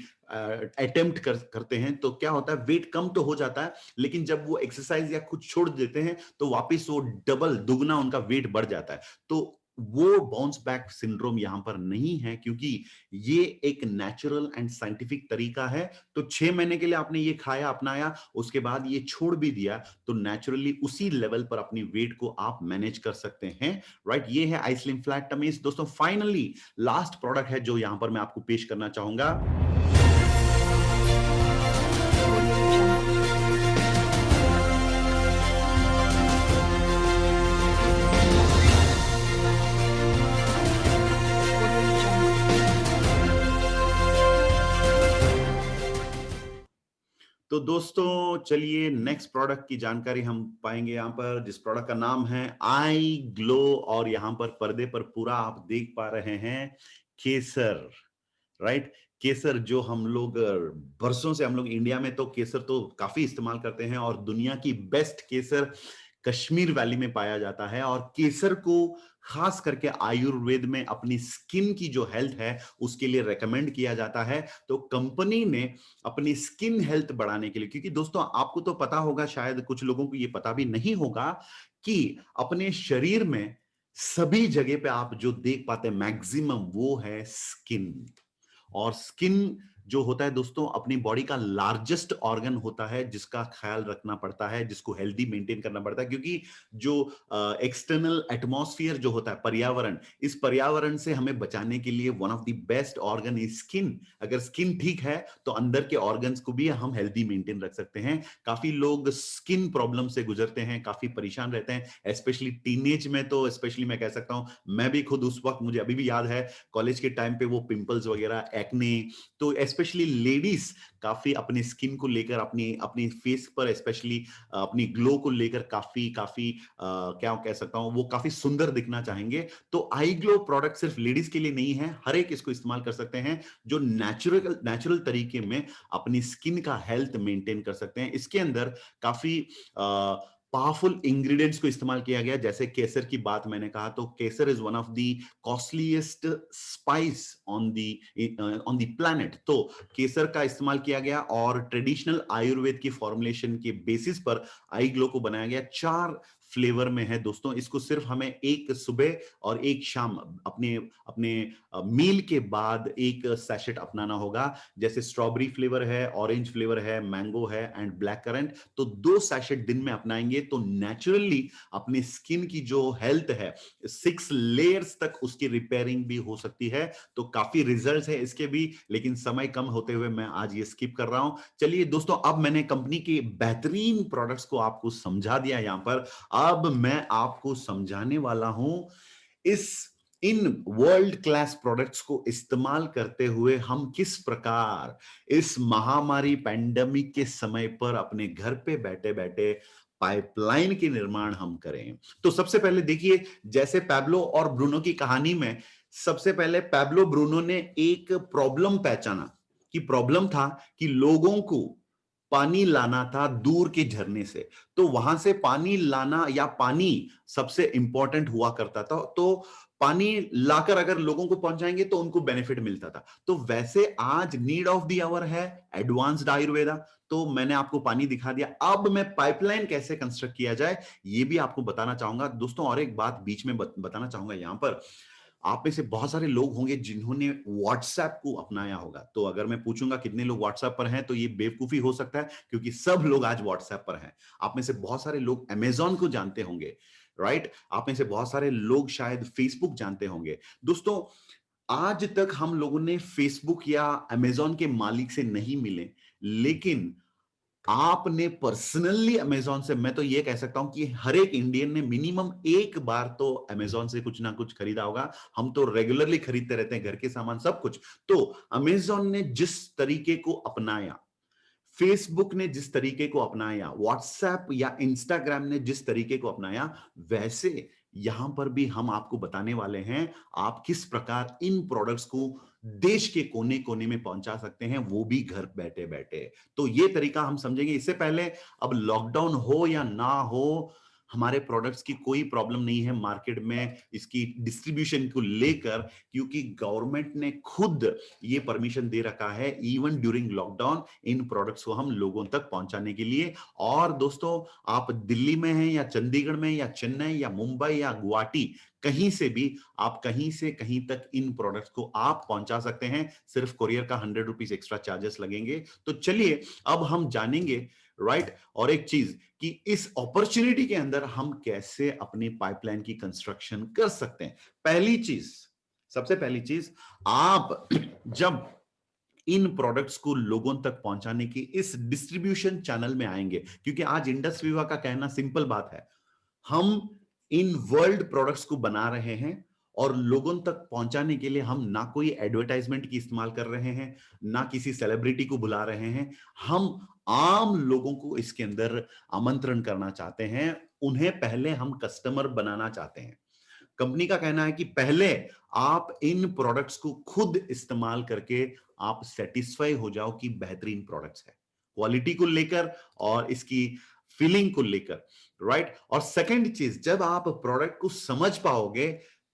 अटेम्प्ट करते हैं, तो क्या होता है, वेट कम तो हो जाता है, लेकिन जब वो एक्सरसाइज या कुछ छोड़ देते हैं तो वापस वो डबल दुगना उनका वेट बढ़ जाता है। तो वो बाउंस बैक सिंड्रोम यहां पर नहीं है, क्योंकि ये एक नेचुरल एंड साइंटिफिक तरीका है। तो 6 महीने के लिए आपने ये खाया अपनाया, उसके बाद ये छोड़ भी दिया, तो नेचुरली उसी लेवल पर अपनी वेट को आप मैनेज कर सकते हैं। राइट, ये है आइसलिम फ्लैट टमीज। दोस्तों फाइनली लास्ट प्रोडक्ट है जो यहां पर मैं आपको पेश करना चाहूंगा। तो दोस्तों चलिए नेक्स्ट प्रोडक्ट की जानकारी हम पाएंगे यहां पर, जिस प्रोडक्ट का नाम है आई ग्लो, और यहां पर पर्दे पर पूरा आप देख पा रहे हैं केसर। राइट। केसर जो हम लोग बरसों से, हम लोग इंडिया में तो केसर तो काफी इस्तेमाल करते हैं और दुनिया की बेस्ट केसर कश्मीर वैली में पाया जाता है। और केसर को खास करके आयुर्वेद में अपनी स्किन की जो हेल्थ है उसके लिए रेकमेंड किया जाता है। तो कंपनी ने अपनी स्किन हेल्थ बढ़ाने के लिए, क्योंकि दोस्तों आपको तो पता होगा, शायद कुछ लोगों को ये पता भी नहीं होगा कि अपने शरीर में सभी जगह पे आप जो देख पाते हैं मैक्सिमम वो है स्किन। और स्किन जो होता है दोस्तों अपनी बॉडी का लार्जेस्ट ऑर्गन होता है जिसका ख्याल रखना पड़ता है, जिसको हेल्दी मेंटेन करना पड़ता है, क्योंकि जो एक्सटर्नल एटमॉस्फेयर जो होता है, पर्यावरण, इस पर्यावरण से हमें बचाने के लिए one of the best organ is skin. अगर स्किन ठीक है तो अंदर के ऑर्गन्स को भी हम हेल्दी मेंटेन रख सकते हैं। काफी लोग स्किन प्रॉब्लम से गुजरते हैं, काफी परेशान रहते हैं, स्पेशली टीनेज में। तो स्पेशली मैं कह सकता हूं, मैं भी खुद उस वक्त, मुझे अभी भी याद है कॉलेज के टाइम पे वो पिंपल्स वगैरह, एक्ने। तो स्पेशली लेडीज काफी अपनी स्किन को लेकर, अपनी अपनी फेस पर स्पेशली अपनी ग्लो को लेकर काफी काफी क्या कह सकता हूं, वो काफी सुंदर दिखना चाहेंगे। तो आई ग्लो प्रोडक्ट सिर्फ लेडीज के लिए नहीं है, हर एक इसको इस्तेमाल कर सकते हैं, जो नेचुरल नेचुरल तरीके में अपनी स्किन का हेल्थ मेंटेन कर सकते हैं। इसके अंदर काफी पावरफुल इंग्रेडिएंट्स को इस्तेमाल किया गया। जैसे केसर की बात मैंने कहा, तो kesar is one of the costliest spice on the planet. तो केसर का इस्तेमाल किया गया और ट्रेडिशनल आयुर्वेद की फॉर्मुलेशन के बेसिस पर आई ग्लो को बनाया गया। 4 फ्लेवर में है दोस्तों। इसको सिर्फ हमें एक सुबह और एक शाम अपने अपने मील के बाद एक सैशेट अपनाना होगा। जैसे स्ट्रॉबेरी फ्लेवर है, ऑरेंज फ्लेवर है, मैंगो है एंड ब्लैक करंट। तो 2 सैशेट दिन में अपनाएंगे तो नेचुरली अपनी स्किन की जो हेल्थ है 6 लेयर्स तक उसकी रिपेयरिंग भी हो सकती है। तो काफी रिजल्ट्स है इसके भी, लेकिन समय कम होते हुए मैं आज ये स्किप कर रहा हूं। चलिए दोस्तों, अब मैंने कंपनी के बेहतरीन प्रोडक्ट्स को आपको समझा दिया यहां पर। अब मैं आपको समझाने वाला हूं इस इन वर्ल्ड क्लास प्रोडक्ट्स को इस्तेमाल करते हुए हम किस प्रकार इस महामारी पैंडेमिक के समय पर अपने घर पे बैठे बैठे पाइपलाइन के निर्माण हम करें। तो सबसे पहले देखिए, जैसे पैब्लो और ब्रूनो की कहानी में, सबसे पहले पैब्लो ब्रूनो ने एक प्रॉब्लम पहचाना कि प्रॉब्लम था कि लोगों को पानी लाना था दूर के झरने से। तो वहां से पानी लाना, या पानी सबसे इंपॉर्टेंट हुआ करता था, तो पानी लाकर अगर लोगों को पहुंचाएंगे तो उनको बेनिफिट मिलता था। तो वैसे आज नीड ऑफ द आवर है एडवांस्ड आयुर्वेदा। तो मैंने आपको पानी दिखा दिया, अब मैं पाइपलाइन कैसे कंस्ट्रक्ट किया जाए ये भी आपको बताना चाहूंगा दोस्तों। और एक बात बीच में बताना चाहूंगा यहां पर, आप में से बहुत सारे लोग होंगे जिन्होंने व्हाट्सएप को अपनाया होगा। तो अगर मैं पूछूंगा कितने लोग व्हाट्सएप पर हैं, तो ये बेवकूफी हो सकता है, क्योंकि सब लोग आज व्हाट्सएप पर हैं। आप में से बहुत सारे लोग अमेजॉन को जानते होंगे, राइट। आप में से बहुत सारे लोग शायद फेसबुक जानते होंगे। दोस्तों, आज तक हम लोगों ने फेसबुक या अमेजॉन के मालिक से नहीं मिले, लेकिन आपने पर्सनली अमेजॉन से, मैं तो ये कह सकता हूं कि हर एक इंडियन ने मिनिमम एक बार तो अमेजॉन से कुछ ना कुछ खरीदा होगा। हम तो रेगुलरली खरीदते रहते हैं घर के सामान सब कुछ। तो अमेजॉन ने जिस तरीके को अपनाया, फेसबुक ने जिस तरीके को अपनाया, व्हाट्सएप या इंस्टाग्राम ने जिस तरीके को अपनाया, वैसे यहां पर भी हम आपको बताने वाले हैं आप किस प्रकार इन प्रोडक्ट्स को देश के कोने कोने में पहुंचा सकते हैं, वो भी घर बैठे बैठे। तो ये तरीका हम समझेंगे। इससे पहले, अब लॉकडाउन हो या ना हो, हमारे प्रोडक्ट्स की कोई प्रॉब्लम नहीं है मार्केट में इसकी डिस्ट्रीब्यूशन को लेकर, क्योंकि गवर्नमेंट ने खुद ये परमिशन दे रखा है even during lockdown in products को हम लोगों तक पहुंचाने के लिए। और दोस्तों, आप दिल्ली में हैं या चंडीगढ़ में या चेन्नई या मुंबई या गुवाहाटी, कहीं से भी, आप कहीं से कहीं तक इन प्रोडक्ट्स को आप पहुंचा सकते हैं। सिर्फ कोरियर का 100 रुपीज एक्स्ट्रा चार्जेस लगेंगे। तो चलिए अब हम जानेंगे, राइट। और एक चीज कि इस अपॉर्चुनिटी के अंदर हम कैसे अपनी पाइपलाइन की कंस्ट्रक्शन कर सकते हैं। पहली चीज, सबसे पहली चीज, आप जब इन प्रोडक्ट्स को लोगों तक पहुंचाने की इस डिस्ट्रीब्यूशन चैनल में आएंगे, क्योंकि आज इंडस्ट्री विभाग का कहना सिंपल बात है, हम इन वर्ल्ड प्रोडक्ट्स को बना रहे हैं और लोगों तक पहुंचाने के लिए हम ना कोई एडवर्टाइजमेंट की इस्तेमाल कर रहे हैं, ना किसी सेलिब्रिटी को बुला रहे हैं। हम आम लोगों को इसके अंदर आमंत्रण करना चाहते हैं, उन्हें पहले हम कस्टमर बनाना चाहते हैं। कंपनी का कहना है कि पहले आप इन प्रोडक्ट्स को खुद इस्तेमाल करके आप सेटिस्फाई हो जाओ कि बेहतरीन प्रोडक्ट्स है, क्वालिटी को लेकर और इसकी फीलिंग को लेकर, राइट। और सेकंड चीज, जब आप प्रोडक्ट को समझ पाओगे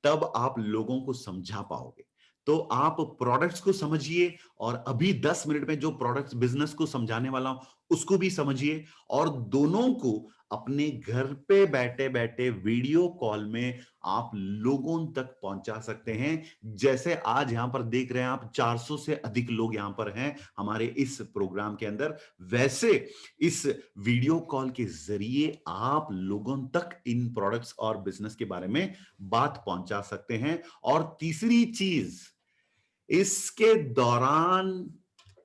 तब आप लोगों को समझा पाओगे। तो आप प्रोडक्ट्स को समझिए और अभी 10 मिनट में जो प्रोडक्ट्स बिजनेस को समझाने वाला हूं उसको भी समझिए, और दोनों को अपने घर पे बैठे बैठे वीडियो कॉल में आप लोगों तक पहुंचा सकते हैं। जैसे आज यहां पर देख रहे हैं आप, 400 से अधिक लोग यहां पर हैं हमारे इस प्रोग्राम के अंदर, वैसे इस वीडियो कॉल के जरिए आप लोगों तक इन प्रोडक्ट्स और बिजनेस के बारे में बात पहुंचा सकते हैं। और तीसरी चीज, इसके दौरान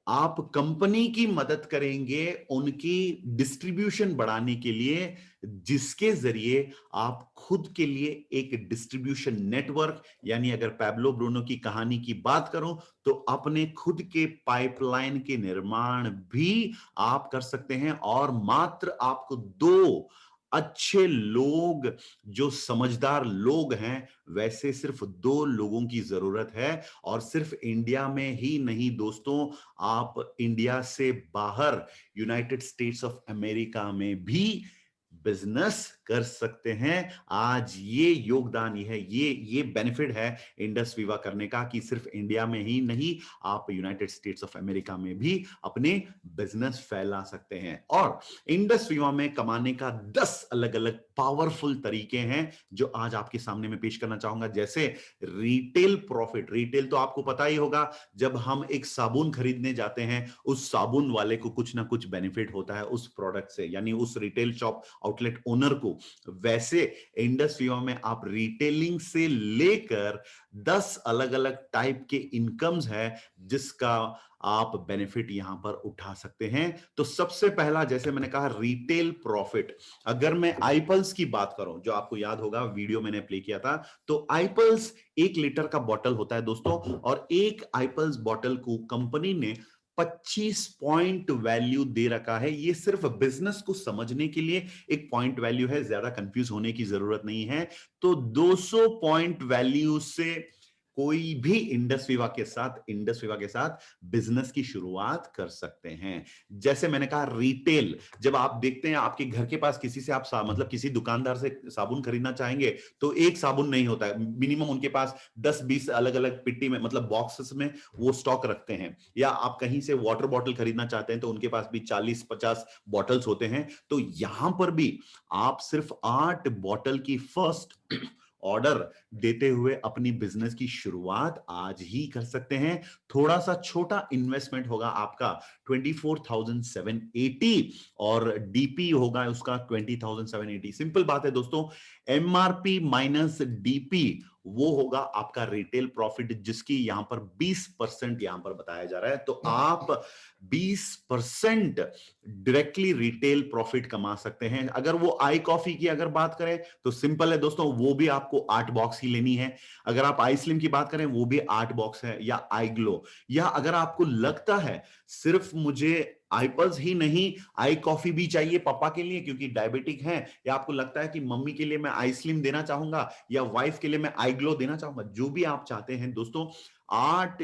आप कंपनी की मदद करेंगे उनकी डिस्ट्रीब्यूशन बढ़ाने के लिए, जिसके जरिए आप खुद के लिए एक डिस्ट्रीब्यूशन नेटवर्क, यानी अगर पैब्लो ब्रूनो की कहानी की बात करूं तो अपने खुद के पाइपलाइन के निर्माण भी आप कर सकते हैं। और मात्र आपको 2 अच्छे लोग, जो समझदार लोग हैं, वैसे सिर्फ 2 लोगों की जरूरत है। और सिर्फ इंडिया में ही नहीं दोस्तों, आप इंडिया से बाहर यूनाइटेड स्टेट्स ऑफ अमेरिका में भी बिजनेस कर सकते हैं। आज ये योगदान ये बेनिफिट है इंडस विवा करने का, कि सिर्फ इंडिया में ही नहीं, आप यूनाइटेड स्टेट्स ऑफ अमेरिका में भी अपने बिजनेस फैला सकते हैं। और इंडस विवा में कमाने का 10 अलग अलग पावरफुल तरीके हैं जो आज आपके सामने में पेश करना चाहूंगा। जैसे रिटेल प्रॉफिट, रिटेल तो आपको पता ही होगा, जब हम एक साबुन खरीदने जाते हैं उस साबुन वाले को कुछ ना कुछ बेनिफिट होता है उस प्रोडक्ट से, यानी उस रिटेल शॉप आउटलेट ओनर को। वैसे इंडस विवा में आप रिटेलिंग से लेकर 10 अलग अलग टाइप के इनकम्स है जिसका आप बेनिफिट यहां पर उठा सकते हैं। तो सबसे पहला, जैसे मैंने कहा, रिटेल प्रॉफिट। अगर मैं आईपल्स की बात करूं, जो आपको याद होगा वीडियो मैंने प्ले किया था, तो आईपल्स 1 लीटर का बॉटल होता है दोस्तों, और एक आईपल्स बॉटल को कंपनी ने 25 पॉइंट वैल्यू दे रखा है। ये सिर्फ बिजनेस को समझने के लिए एक पॉइंट वैल्यू है, ज्यादा कंफ्यूज होने की जरूरत नहीं है। तो 200 पॉइंट वैल्यू से कोई भी इंडस विवा के साथ बिजनेस की शुरुआत कर सकते हैं। जैसे मैंने कहा, रिटेल, जब आप देखते हैं आपके घर के पास किसी से आप मतलब किसी दुकानदार से साबुन खरीदना चाहेंगे तो एक साबुन नहीं होता है, मिनिमम उनके पास 10-20 अलग अलग पिट्टी में, मतलब बॉक्सेस में वो स्टॉक रखते हैं। या आप कहीं से वाटर बॉटल खरीदना चाहते हैं तो उनके पास भी 40-50 बॉटल्स होते हैं। तो यहां पर भी आप सिर्फ 8 बॉटल की फर्स्ट ऑर्डर देते हुए अपनी बिजनेस की शुरुआत आज ही कर सकते हैं। थोड़ा सा छोटा इन्वेस्टमेंट होगा आपका 24,780 और डीपी होगा उसका 20,780। सिंपल बात है दोस्तों, एमआरपी माइनस डीपी वो होगा आपका रिटेल प्रॉफिट, जिसकी यहां पर 20% यहां पर बताया जा रहा है। तो आप 20% डायरेक्टली रिटेल प्रॉफिट कमा सकते हैं। अगर वो आई कॉफी की अगर बात करें तो सिंपल है दोस्तों, वो भी आपको 8 बॉक्स ही लेनी है। अगर आप आई स्लिम की बात करें वो भी 8 बॉक्स है, या आई ग्लो, या अगर आपको लगता है सिर्फ मुझे आईपल्स ही नहीं, आई कॉफी भी चाहिए पापा के लिए क्योंकि डायबिटिक हैं, या आपको लगता है कि मम्मी के लिए मैं आई स्लिम देना चाहूंगा या वाइफ के लिए मैं आई ग्लो देना चाहूंगा, जो भी आप चाहते हैं दोस्तों, 8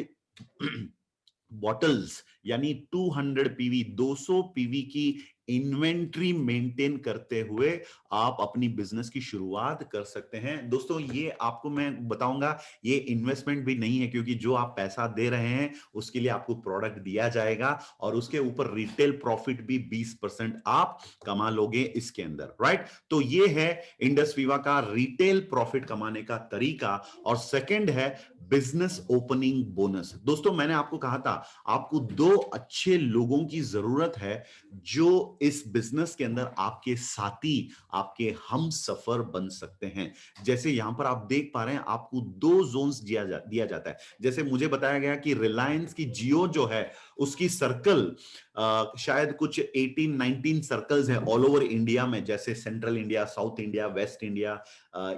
बॉटल्स यानी 200 पीवी, 200 पीवी की इन्वेंट्री मेंटेन करते हुए आप अपनी बिजनेस की शुरुआत कर सकते हैं। दोस्तों ये आपको मैं बताऊंगा, ये इन्वेस्टमेंट भी नहीं है, क्योंकि जो आप पैसा दे रहे हैं उसके लिए आपको प्रोडक्ट दिया जाएगा और उसके ऊपर रिटेल प्रॉफिट भी 20% आप कमा लोगे इसके अंदर, राइट। तो ये है इंडस विवा का रिटेल प्रॉफिट कमाने का तरीका। और सेकंड है बिजनेस ओपनिंग बोनस। दोस्तों मैंने आपको कहा था आपको 2 अच्छे लोगों की जरूरत है जो इस बिजनेस के अंदर आपके साथी, आपके हम सफर बन सकते हैं। जैसे यहां पर आप देख पा रहे हैं आपको 2 जोन्स दिया जाता है। जैसे मुझे बताया गया कि रिलायंस की जियो जो है उसकी सर्कल शायद कुछ 18-19 सर्कल्स हैं ऑल ओवर इंडिया में, जैसे central India, south India, waste India,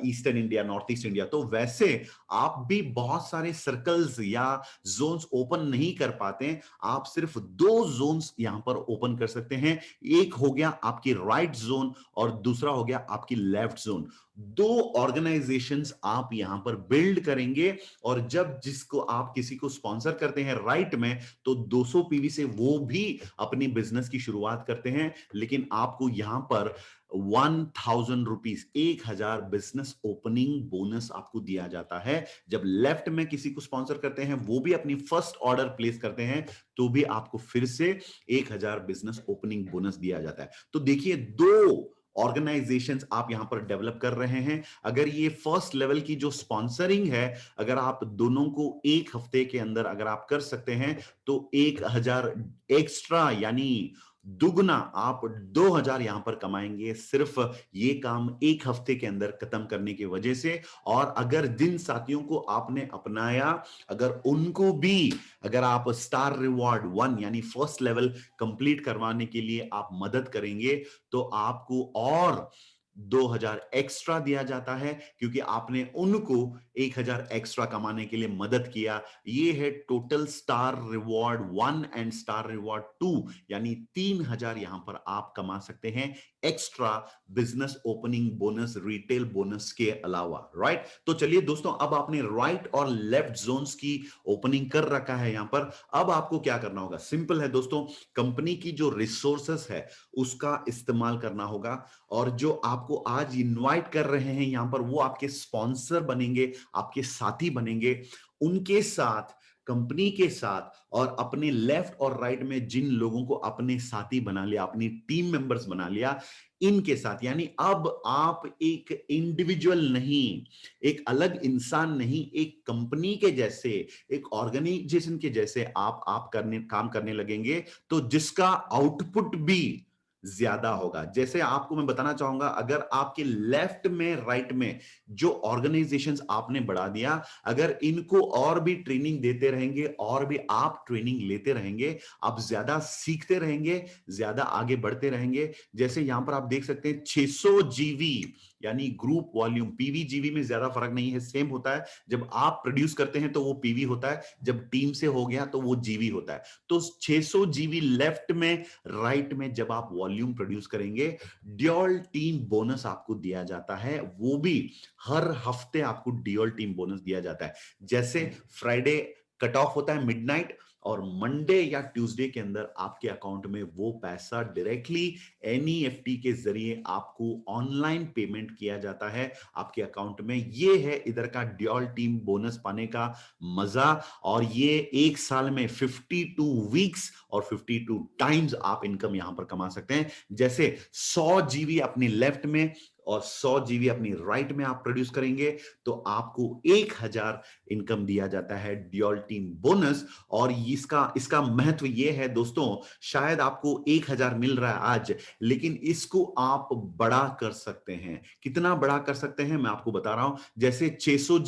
eastern India, north east India. तो वैसे आप भी बहुत सारे सर्कल्स या जोन्स ओपन नहीं कर पाते, आप सिर्फ 2 जोन्स यहां पर ओपन कर सकते हैं। एक हो गया आपकी राइट जोन और दूसरा हो गया आपकी लेफ्ट जोन। दो ऑर्गेनाइजेशंस आप यहां पर बिल्ड करेंगे, और जब जिसको आप किसी को स्पॉन्सर करते हैं राइट में, तो 200 पीवी से वो भी अपनी बिजनेस की शुरुआत करते हैं, लेकिन आपको यहां पर 1000 रुपीज, 1000 बिजनेस ओपनिंग बोनस आपको दिया जाता है। जब लेफ्ट में किसी को स्पॉन्सर करते हैं, वो भी अपनी फर्स्ट ऑर्डर प्लेस करते हैं, तो भी आपको फिर से 1000 बिजनेस ओपनिंग बोनस दिया जाता है। तो देखिए, दो ऑर्गेनाइजेशंस आप यहां पर डेवलप कर रहे हैं। अगर ये फर्स्ट लेवल की जो स्पॉन्सरिंग है, अगर आप दोनों को एक हफ्ते के अंदर अगर आप कर सकते हैं, तो 1000 एक्स्ट्रा, यानी दुगना, आप 2000 यहां पर कमाएंगे, सिर्फ ये काम एक हफ्ते के अंदर खत्म करने की वजह से। और अगर जिन साथियों को आपने अपनाया, अगर उनको भी अगर आप स्टार रिवॉर्ड 1 यानी फर्स्ट लेवल कंप्लीट करवाने के लिए आप मदद करेंगे, तो आपको और 2000 एक्स्ट्रा दिया जाता है, क्योंकि आपने उनको 1000 एक्स्ट्रा कमाने के लिए मदद किया। ये है total star reward 1 and star reward 2, यानी 3000 यहां पर आप कमा सकते हैं extra business opening bonus, retail bonus के अलावा, राइट। तो चलिए दोस्तों, अब आपने राइट और लेफ्ट जोन्स की ओपनिंग कर रखा है यहां पर। अब आपको क्या करना होगा? सिंपल है दोस्तों, कंपनी की जो रिसोर्सेस है उसका इस्तेमाल करना होगा, और जो आपको आज इनवाइट कर रहे हैं यहां पर, वो आपके स्पॉन्सर बनेंगे, आपके साथी बनेंगे। उनके साथ, कंपनी के साथ, और अपने लेफ्ट और राइट में जिन लोगों को अपने साथी बना लिया, अपनी टीम मेंबर्स बना लिया, इनके साथ, यानी अब आप एक इंडिविजुअल नहीं, एक अलग इंसान नहीं, एक कंपनी के जैसे, एक ऑर्गेनाइजेशन के जैसे आप करने काम करने लगेंगे, तो जिसका आउटपुट भी ज्यादा होगा। जैसे आपको मैं बताना चाहूंगा, अगर आपके लेफ्ट में, राइट में जो ऑर्गेनाइजेशंस आपने बढ़ा दिया, अगर इनको और भी ट्रेनिंग देते रहेंगे, और भी आप ट्रेनिंग लेते रहेंगे, आप ज्यादा सीखते रहेंगे, ज्यादा आगे बढ़ते रहेंगे। जैसे यहां पर आप देख सकते हैं 600 जीवी, यानी ग्रुप वॉल्यूम, पीवी जीवी में ज्यादा फर्क नहीं है, सेम होता है। जब आप प्रोड्यूस करते हैं तो वो पीवी होता है, जब टीम से हो गया तो वो जीवी होता है। तो 600 जीवी लेफ्ट में, राइट में जब आप वॉल्यूम प्रोड्यूस करेंगे, ड्यूअल टीम बोनस आपको दिया जाता है। वो भी हर हफ्ते आपको ड्यूअल टीम बोनस दिया जाता है। जैसे फ्राइडे कट ऑफ होता है मिडनाइट, और मंडे या ट्यूसडे के अंदर आपके अकाउंट में वो पैसा डायरेक्टली एनईएफटी के जरिए आपको ऑनलाइन पेमेंट किया जाता है आपके अकाउंट में। ये है इधर का ड्यूअल टीम बोनस पाने का मजा। और ये एक साल में 52 वीक्स और 52 टाइम्स आप इनकम यहां पर कमा सकते हैं। जैसे 100 जीबी अपनी लेफ्ट में और 100 जीबी अपनी राइट में आप प्रोड्यूस करेंगे, तो आपको 1000 इनकम दिया जाता है ड्यूअल टीम बोनस। और इसका इसका महत्व यह है दोस्तों, शायद आपको 1000 मिल रहा है आज, लेकिन इसको आप बड़ा कर सकते हैं। कितना बड़ा कर सकते हैं मैं आपको बता रहा हूं। जैसे 600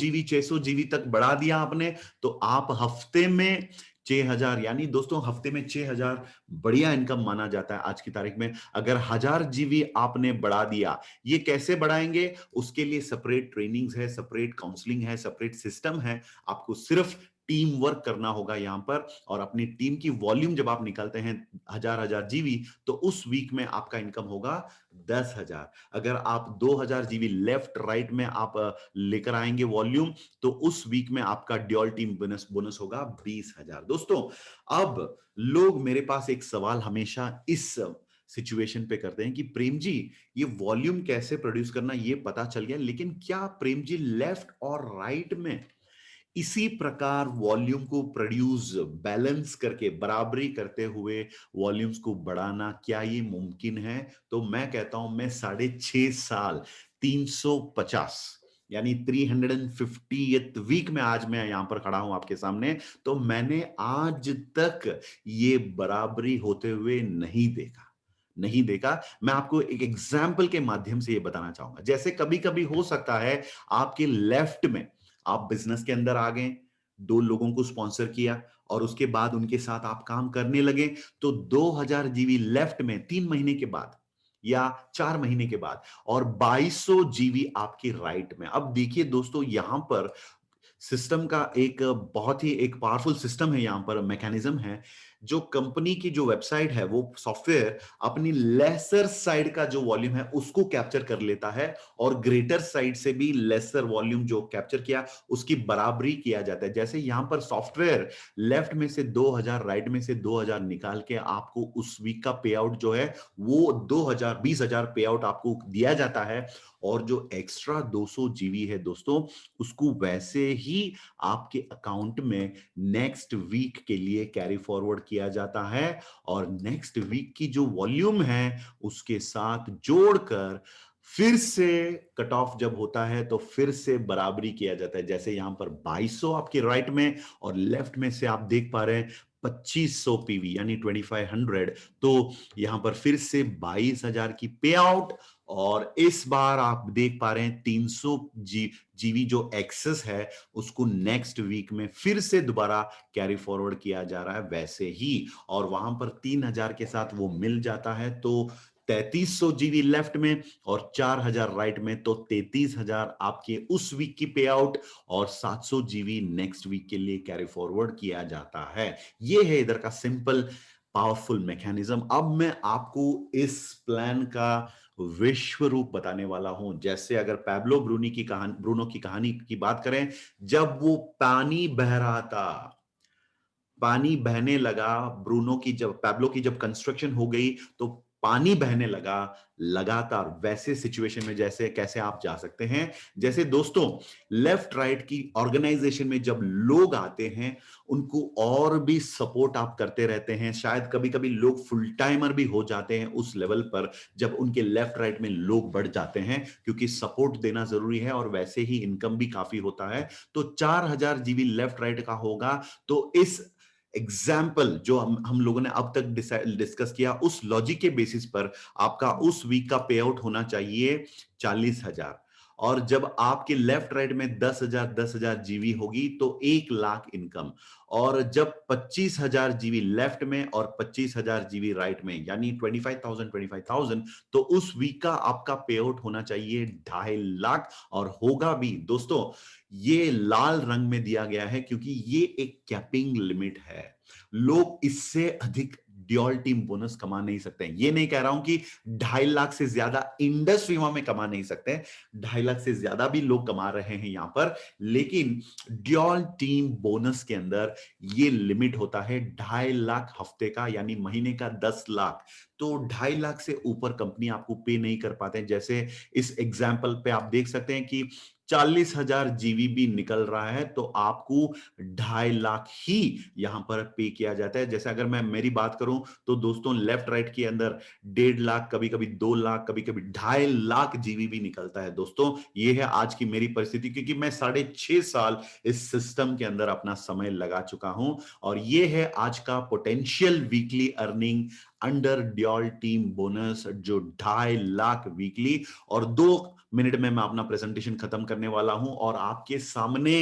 जीबी तक बढ़ा दिया आपने, तो आप हफ्ते में 6000, यानी दोस्तों हफ्ते में 6000 बढ़िया इनकम माना जाता है आज की तारीख में। अगर 1000 जीबी आपने बढ़ा दिया, ये कैसे बढ़ाएंगे? उसके लिए सेपरेट ट्रेनिंग्स है, सेपरेट काउंसलिंग है, सेपरेट सिस्टम है। आपको सिर्फ टीम वर्क करना होगा यहां पर, और अपनी टीम की वॉल्यूम जब आप निकालते हैं 1000 जीबी, तो उस वीक में आपका इनकम होगा 10,000। अगर आप 2000 जीबी लेफ्ट राइट में आप लेकर आएंगे वॉल्यूम, तो उस वीक में आपका ड्यूअल टीम बोनस बोनस होगा 20,000। दोस्तों, अब लोग मेरे पास एक सवाल हमेशा इस सिचुएशन पे करते हैं कि प्रेम जी, ये वॉल्यूम कैसे प्रोड्यूस करना ये पता चल गया, लेकिन क्या प्रेम जी लेफ्ट और राइट में इसी प्रकार वॉल्यूम को प्रोड्यूस, बैलेंस करके, बराबरी करते हुए वॉल्यूम्स को बढ़ाना, क्या ये मुमकिन है? तो मैं कहता हूं, मैं 6.5 साल, 350, यानी 350th वीक में आज मैं यहां पर खड़ा हूं आपके सामने, तो मैंने आज तक ये बराबरी होते हुए नहीं देखा। मैं आपको एक एग्जाम्पल के माध्यम से ये बताना चाहूंगा। जैसे कभी कभी हो सकता है आपके लेफ्ट में आप बिजनेस के अंदर आ गए, 2 लोगों को स्पॉन्सर किया, और उसके बाद उनके साथ आप काम करने लगे, तो 2000 जीबी लेफ्ट में 3 महीने के बाद या 4 महीने के बाद, और 2200 जीबी आपके राइट में। अब देखिए दोस्तों, यहां पर सिस्टम का एक बहुत ही एक पावरफुल सिस्टम है, यहाँ पर मैकेनिज्म है। जो कंपनी की जो वेबसाइट है वो सॉफ्टवेयर अपनी लेसर साइड का जो वॉल्यूम है उसको कैप्चर कर लेता है और ग्रेटर साइड से भी लेसर वॉल्यूम जो कैप्चर किया उसकी बराबरी किया जाता है। जैसे यहां पर सॉफ्टवेयर लेफ्ट में से 2000 राइट में से 2000 निकाल के आपको उस वीक का पे आउट जो है वो 20,000 पे आउट आपको दिया जाता है, और जो एक्स्ट्रा 200 जीबी है दोस्तों उसको वैसे ही आपके अकाउंट में नेक्स्ट वीक के लिए कैरी फॉरवर्ड किया जाता है, और नेक्स्ट वीक की जो वॉल्यूम है उसके साथ जोड़कर फिर से कट ऑफ जब होता है तो फिर से बराबरी किया जाता है। जैसे यहां पर 2200 आपके राइट में और लेफ्ट में से आप देख पा रहे हैं 2500 पीवी यानी 2500, तो यहां पर फिर से 22,000 की पे आउट, और इस बार आप देख पा रहे हैं 300 जीबी जो एक्सेस है उसको नेक्स्ट वीक में फिर से दोबारा कैरी फॉरवर्ड किया जा रहा है वैसे ही, और वहां पर 3,000 के साथ वो मिल जाता है, तो 3300 जीबी लेफ्ट में और 4,000 राइट में, तो 33,000 आपके उस वीक की पे आउट और 700 जीबी नेक्स्ट वीक के लिए कैरी फॉरवर्ड किया जाता है। ये है इधर का सिंपल पावरफुल मैकेनिज्म। अब मैं आपको इस प्लान का विश्व रूप बताने वाला हूं। जैसे अगर पैब्लो ब्रूनो की कहानी की बात करें, जब वो पानी बह रहा था, पानी बहने लगा, ब्रूनो की जब पैब्लो की जब कंस्ट्रक्शन हो गई तो पानी बहने लगा लगातार, वैसे सिचुएशन में जैसे कैसे आप जा सकते हैं। जैसे दोस्तों लेफ्ट राइट की ऑर्गेनाइजेशन में जब लोग आते हैं उनको और भी सपोर्ट आप करते रहते हैं। शायद कभी कभी लोग फुल टाइमर भी हो जाते हैं उस लेवल पर जब उनके लेफ्ट राइट में लोग बढ़ जाते हैं, क्योंकि सपोर्ट देना जरूरी है और वैसे ही इनकम भी काफी होता है। तो 4,000 जीबी लेफ्ट राइट का होगा, तो इस एग्जाम्पल जो हम लोगों ने अब तक डिस्कस किया उस लॉजिक के बेसिस पर आपका उस वीक का पे आउट होना चाहिए 40,000, और जब आपके लेफ्ट राइट में 10,000 जीबी होगी तो 1,00,000 इनकम, और जब 25,000 जीबी लेफ्ट में और 25,000 जीबी राइट में यानी 25,000 तो उस वीक का आपका पे आउट होना चाहिए 2.5 लाख, और होगा भी दोस्तों। ये लाल रंग में दिया गया है क्योंकि ये एक कैपिंग लिमिट है। लोग इससे अधिक ड्यूल टीम बोनस कमा नहीं सकते हैं। ये नहीं कह रहा हूं कि 2.5 लाख से ज्यादा इंडस वीमा में कमा नहीं सकते, 2.5 लाख से ज्यादा भी लोग कमा रहे हैं यहां पर, लेकिन ड्यूल टीम बोनस के अंदर ये लिमिट होता है 2.5 लाख हफ्ते का, यानी महीने का 10 लाख। तो 2.5 लाख से ऊपर कंपनी आपको पे नहीं कर पाते हैं। जैसे इस एग्जाम्पल पे आप देख सकते हैं कि 40,000 जीबी भी निकल रहा है तो आपको 2.5 लाख ही यहां पर पे किया जाता है। जैसे अगर मैं मेरी बात करूं तो दोस्तों लेफ्ट राइट के अंदर 1.5 लाख, कभी कभी 2 लाख, कभी कभी 2.5 लाख जीबी भी निकलता है दोस्तों। ये है आज की मेरी परिस्थिति, क्योंकि मैं 6.5 साल इस सिस्टम के अंदर अपना समय लगा चुका हूं, और ये है आज का potential weekly earning under dual team bonus, जो 2.5 लाख वीकली। और 2 मिनट में मैं अपना प्रेजेंटेशन खत्म करने वाला हूं और आपके सामने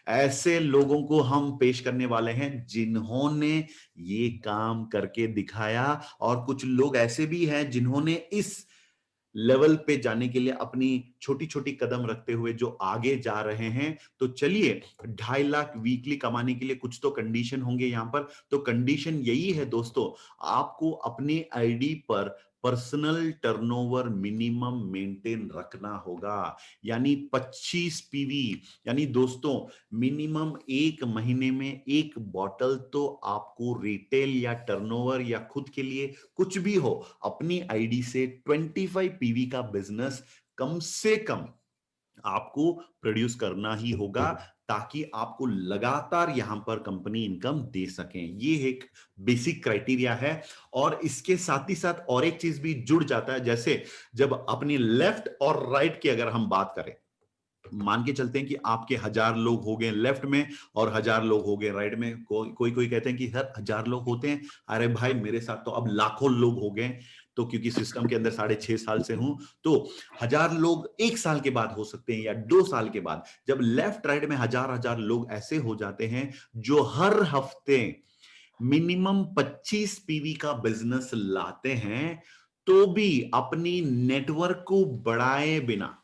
ऐसे लोगों को हम पेश करने वाले हैं जिन्होंने ये काम करके दिखाया, और कुछ लोग ऐसे भी हैं जिन्होंने इस लेवल पे जाने के लिए अपनी छोटी छोटी कदम रखते हुए जो आगे जा रहे हैं। तो चलिए, 2.5 लाख वीकली कमाने के लिए कुछ तो कंडीशन होंगे यहां पर। तो कंडीशन यही है दोस्तों, आपको अपने आईडी पर पर्सनल टर्नओवर मिनिमम मेंटेन रखना होगा, यानी 25 पीवी, यानी दोस्तों मिनिमम एक महीने में एक बॉटल तो आपको रिटेल या टर्नओवर या खुद के लिए कुछ भी हो अपनी आईडी से 25 पीवी का बिजनेस कम से कम आपको प्रोड्यूस करना ही होगा, ताकि आपको लगातार यहां पर कंपनी इनकम दे सकें। ये एक बेसिक क्राइटेरिया है, और इसके साथ ही साथ और एक चीज भी जुड़ जाता है। जैसे जब अपनी लेफ्ट और राइट की अगर हम बात करें, मान के चलते हैं कि आपके 1,000 लोग हो गए लेफ्ट में और 1,000 लोग हो गए राइट में। कोई कहते हैं कि सर 1,000 लोग होते हैं, अरे भाई मेरे साथ तो अब लाखों लोग हो गए, तो क्योंकि सिस्टम के अंदर 6.5 साल से हूं, तो 1,000 लोग 1 साल के बाद हो सकते हैं या 2 साल के बाद। जब लेफ्ट राइट में 1,000 लोग ऐसे हो जाते हैं जो हर हफ्ते मिनिमम 25 पीवी का बिजनेस लाते हैं, तो भी अपनी नेटवर्क को बढ़ाए बिना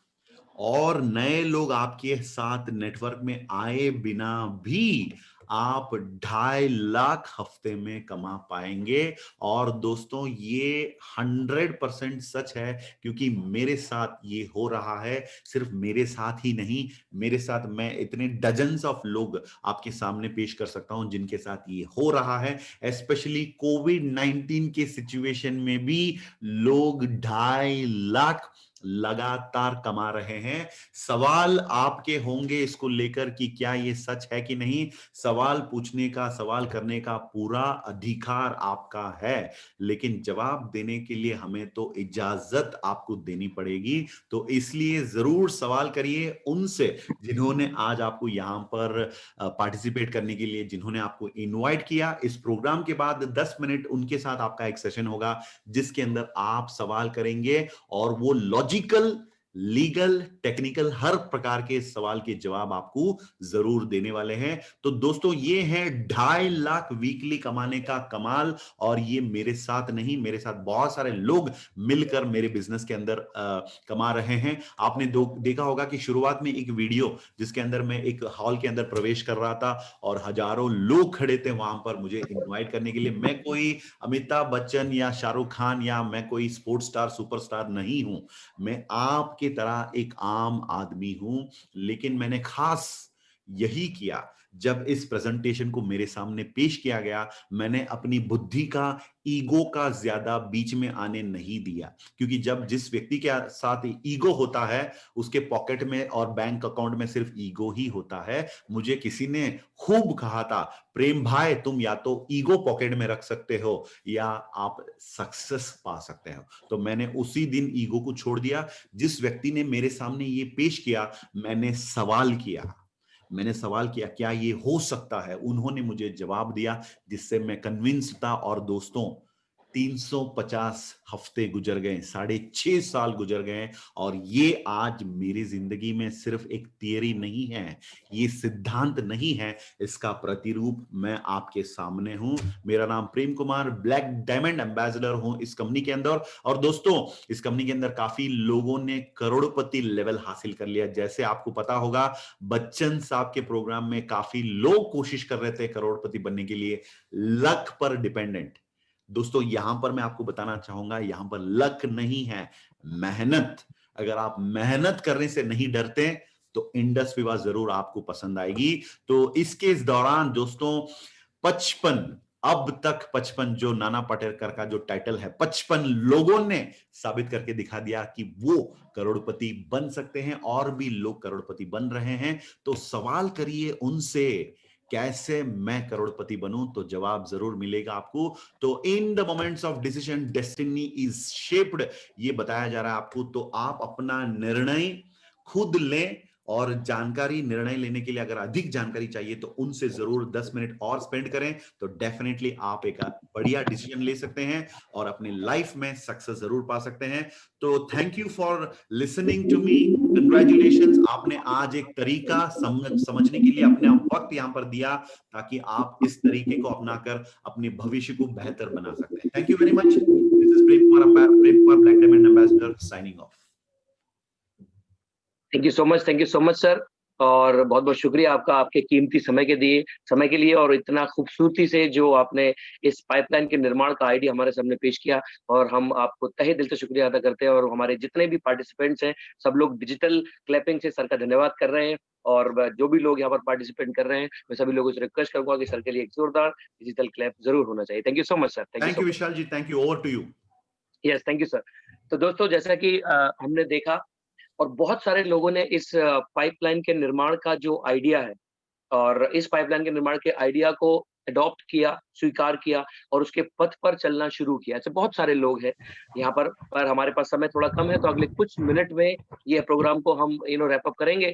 और नए लोग आपके साथ नेटवर्क में आए बिना भी आप 2.5 लाख हफ्ते में कमा पाएंगे। और दोस्तों ये 100% सच है, क्योंकि मेरे साथ ये हो रहा है। सिर्फ मेरे साथ ही नहीं, मेरे साथ मैं इतने डजन्स ऑफ लोग आपके सामने पेश कर सकता हूं जिनके साथ ये हो रहा है। स्पेशली कोविड-19 के सिचुएशन में भी लोग 2.5 लाख लगातार कमा रहे हैं। सवाल आपके होंगे इसको लेकर कि क्या ये सच है कि नहीं। सवाल पूछने का, सवाल करने का पूरा अधिकार आपका है, लेकिन जवाब देने के लिए हमें तो इजाजत आपको देनी पड़ेगी। तो इसलिए जरूर सवाल करिए उनसे जिन्होंने आज आपको यहां पर पार्टिसिपेट करने के लिए, जिन्होंने आपको इनवाइट किया। इस प्रोग्राम के बाद 10 मिनट उनके साथ आपका एक सेशन होगा जिसके अंदर आप सवाल करेंगे और वो लॉजिकल, लीगल, टेक्निकल हर प्रकार के सवाल के जवाब आपको जरूर देने वाले हैं। तो दोस्तों ये है 2.5 लाख वीकली कमाने का कमाल। और ये मेरे साथ नहीं, मेरे साथ बहुत सारे लोग मिलकर मेरे बिजनेस के अंदर कमा रहे हैं। आपने देखा होगा कि शुरुआत में एक वीडियो जिसके अंदर मैं एक हॉल के अंदर प्रवेश कर रहा था और हजारों लोग खड़े थे वहां पर मुझे इनवाइट करने के लिए। मैं कोई अमिताभ बच्चन या शाहरुख खान या मैं कोई स्पोर्ट्स स्टार, सुपरस्टार नहीं हूं। मैं आपकी तरह एक आम आदमी हूं, लेकिन मैंने खास यही किया। जब इस प्रेजेंटेशन को मेरे सामने पेश किया गया, मैंने अपनी बुद्धि का, ईगो का ज्यादा बीच में आने नहीं दिया। क्योंकि जब जिस व्यक्ति के साथ ईगो होता है उसके पॉकेट में और बैंक अकाउंट में सिर्फ ईगो ही होता है। मुझे किसी ने खूब कहा था, प्रेम भाई तुम या तो ईगो पॉकेट में रख सकते हो या आप सक्सेस पा सकते हो। तो मैंने उसी दिन ईगो को छोड़ दिया। जिस व्यक्ति ने मेरे सामने ये पेश किया, मैंने सवाल किया, मैंने सवाल किया क्या ये हो सकता है। उन्होंने मुझे जवाब दिया जिससे मैं कन्विंस था। और दोस्तों 350 हफ्ते गुजर गए, 6.5 साल गुजर गए, और ये आज मेरी जिंदगी में सिर्फ एक थियरी नहीं है, ये सिद्धांत नहीं है, इसका प्रतिरूप मैं आपके सामने हूं। मेरा नाम Prem Kumar, black diamond ambassador हूं इस कंपनी के अंदर। और दोस्तों इस कंपनी के अंदर काफी लोगों ने करोड़पति लेवल हासिल कर लिया। जैसे आपको पता होगा बच्चन साहब के प्रोग्राम में काफी लोग कोशिश कर रहे थे करोड़पति बनने के लिए, लक पर डिपेंडेंट। दोस्तों यहां पर मैं आपको बताना चाहूंगा, यहां पर लक नहीं है, मेहनत। अगर आप मेहनत करने से नहीं डरते तो इंडस विवा जरूर आपको पसंद आएगी। तो इस दौरान दोस्तों 55, अब तक 55, जो नाना पाटेकर का जो टाइटल है, 55 लोगों ने साबित करके दिखा दिया कि वो करोड़पति बन सकते हैं, और भी लोग करोड़पति बन रहे हैं। तो सवाल करिए उनसे कैसे मैं करोड़पति बनूं, तो जवाब जरूर मिलेगा आपको। तो in the moments of decision destiny is shaped, ये बताया जा रहा है आपको। तो आप अपना निर्णय खुद लें, और जानकारी, निर्णय लेने के लिए अगर अधिक जानकारी चाहिए तो उनसे जरूर 10 मिनट और स्पेंड करें, तो डेफिनेटली आप एक बढ़िया डिसीजन ले सकते हैं और अपनी लाइफ में सक्सेस जरूर पा सकते हैं। तो thank you for listening to me, congratulations. आपने आज एक तरीका समझने के लिए अपना वक्त यहां पर दिया, ताकि आप इस तरीके को अपनाकर अपने भविष्य को बेहतर बना सकते हैं। Thank you very much. This is Prem Kumar black diamond ambassador signing off. Thank you so much, thank you so much sir. और बहुत बहुत शुक्रिया आपका, आपके कीमती समय के लिए, और इतना खूबसूरती से जो आपने इस पाइपलाइन के निर्माण का आइडिया हमारे सामने पेश किया। और हम आपको तहे दिल से शुक्रिया अदा करते हैं, और हमारे जितने भी पार्टिसिपेंट्स हैं सब लोग डिजिटल क्लैपिंग से सर का धन्यवाद कर रहे हैं। और जो भी लोग यहाँ पर पार्टिसिपेट कर रहे हैं, मैं सभी लोगों से रिक्वेस्ट करूंगा कि सर के लिए एक जोरदार डिजिटल क्लैप जरूर होना चाहिए। Thank you so much sir. Thank you Vishal ji, thank you. Over to you. Yes, thank you sir. तो दोस्तों जैसा कि हमने देखा, और बहुत सारे लोगों ने इस पाइपलाइन के निर्माण का जो आइडिया है, और इस पाइपलाइन के निर्माण के आइडिया को अडॉप्ट किया, स्वीकार किया, और उसके पथ पर चलना शुरू किया। ऐसे बहुत सारे लोग हैं यहाँ पर हमारे पास समय थोड़ा कम है, तो अगले कुछ मिनट में ये प्रोग्राम को हम रैप अप करेंगे।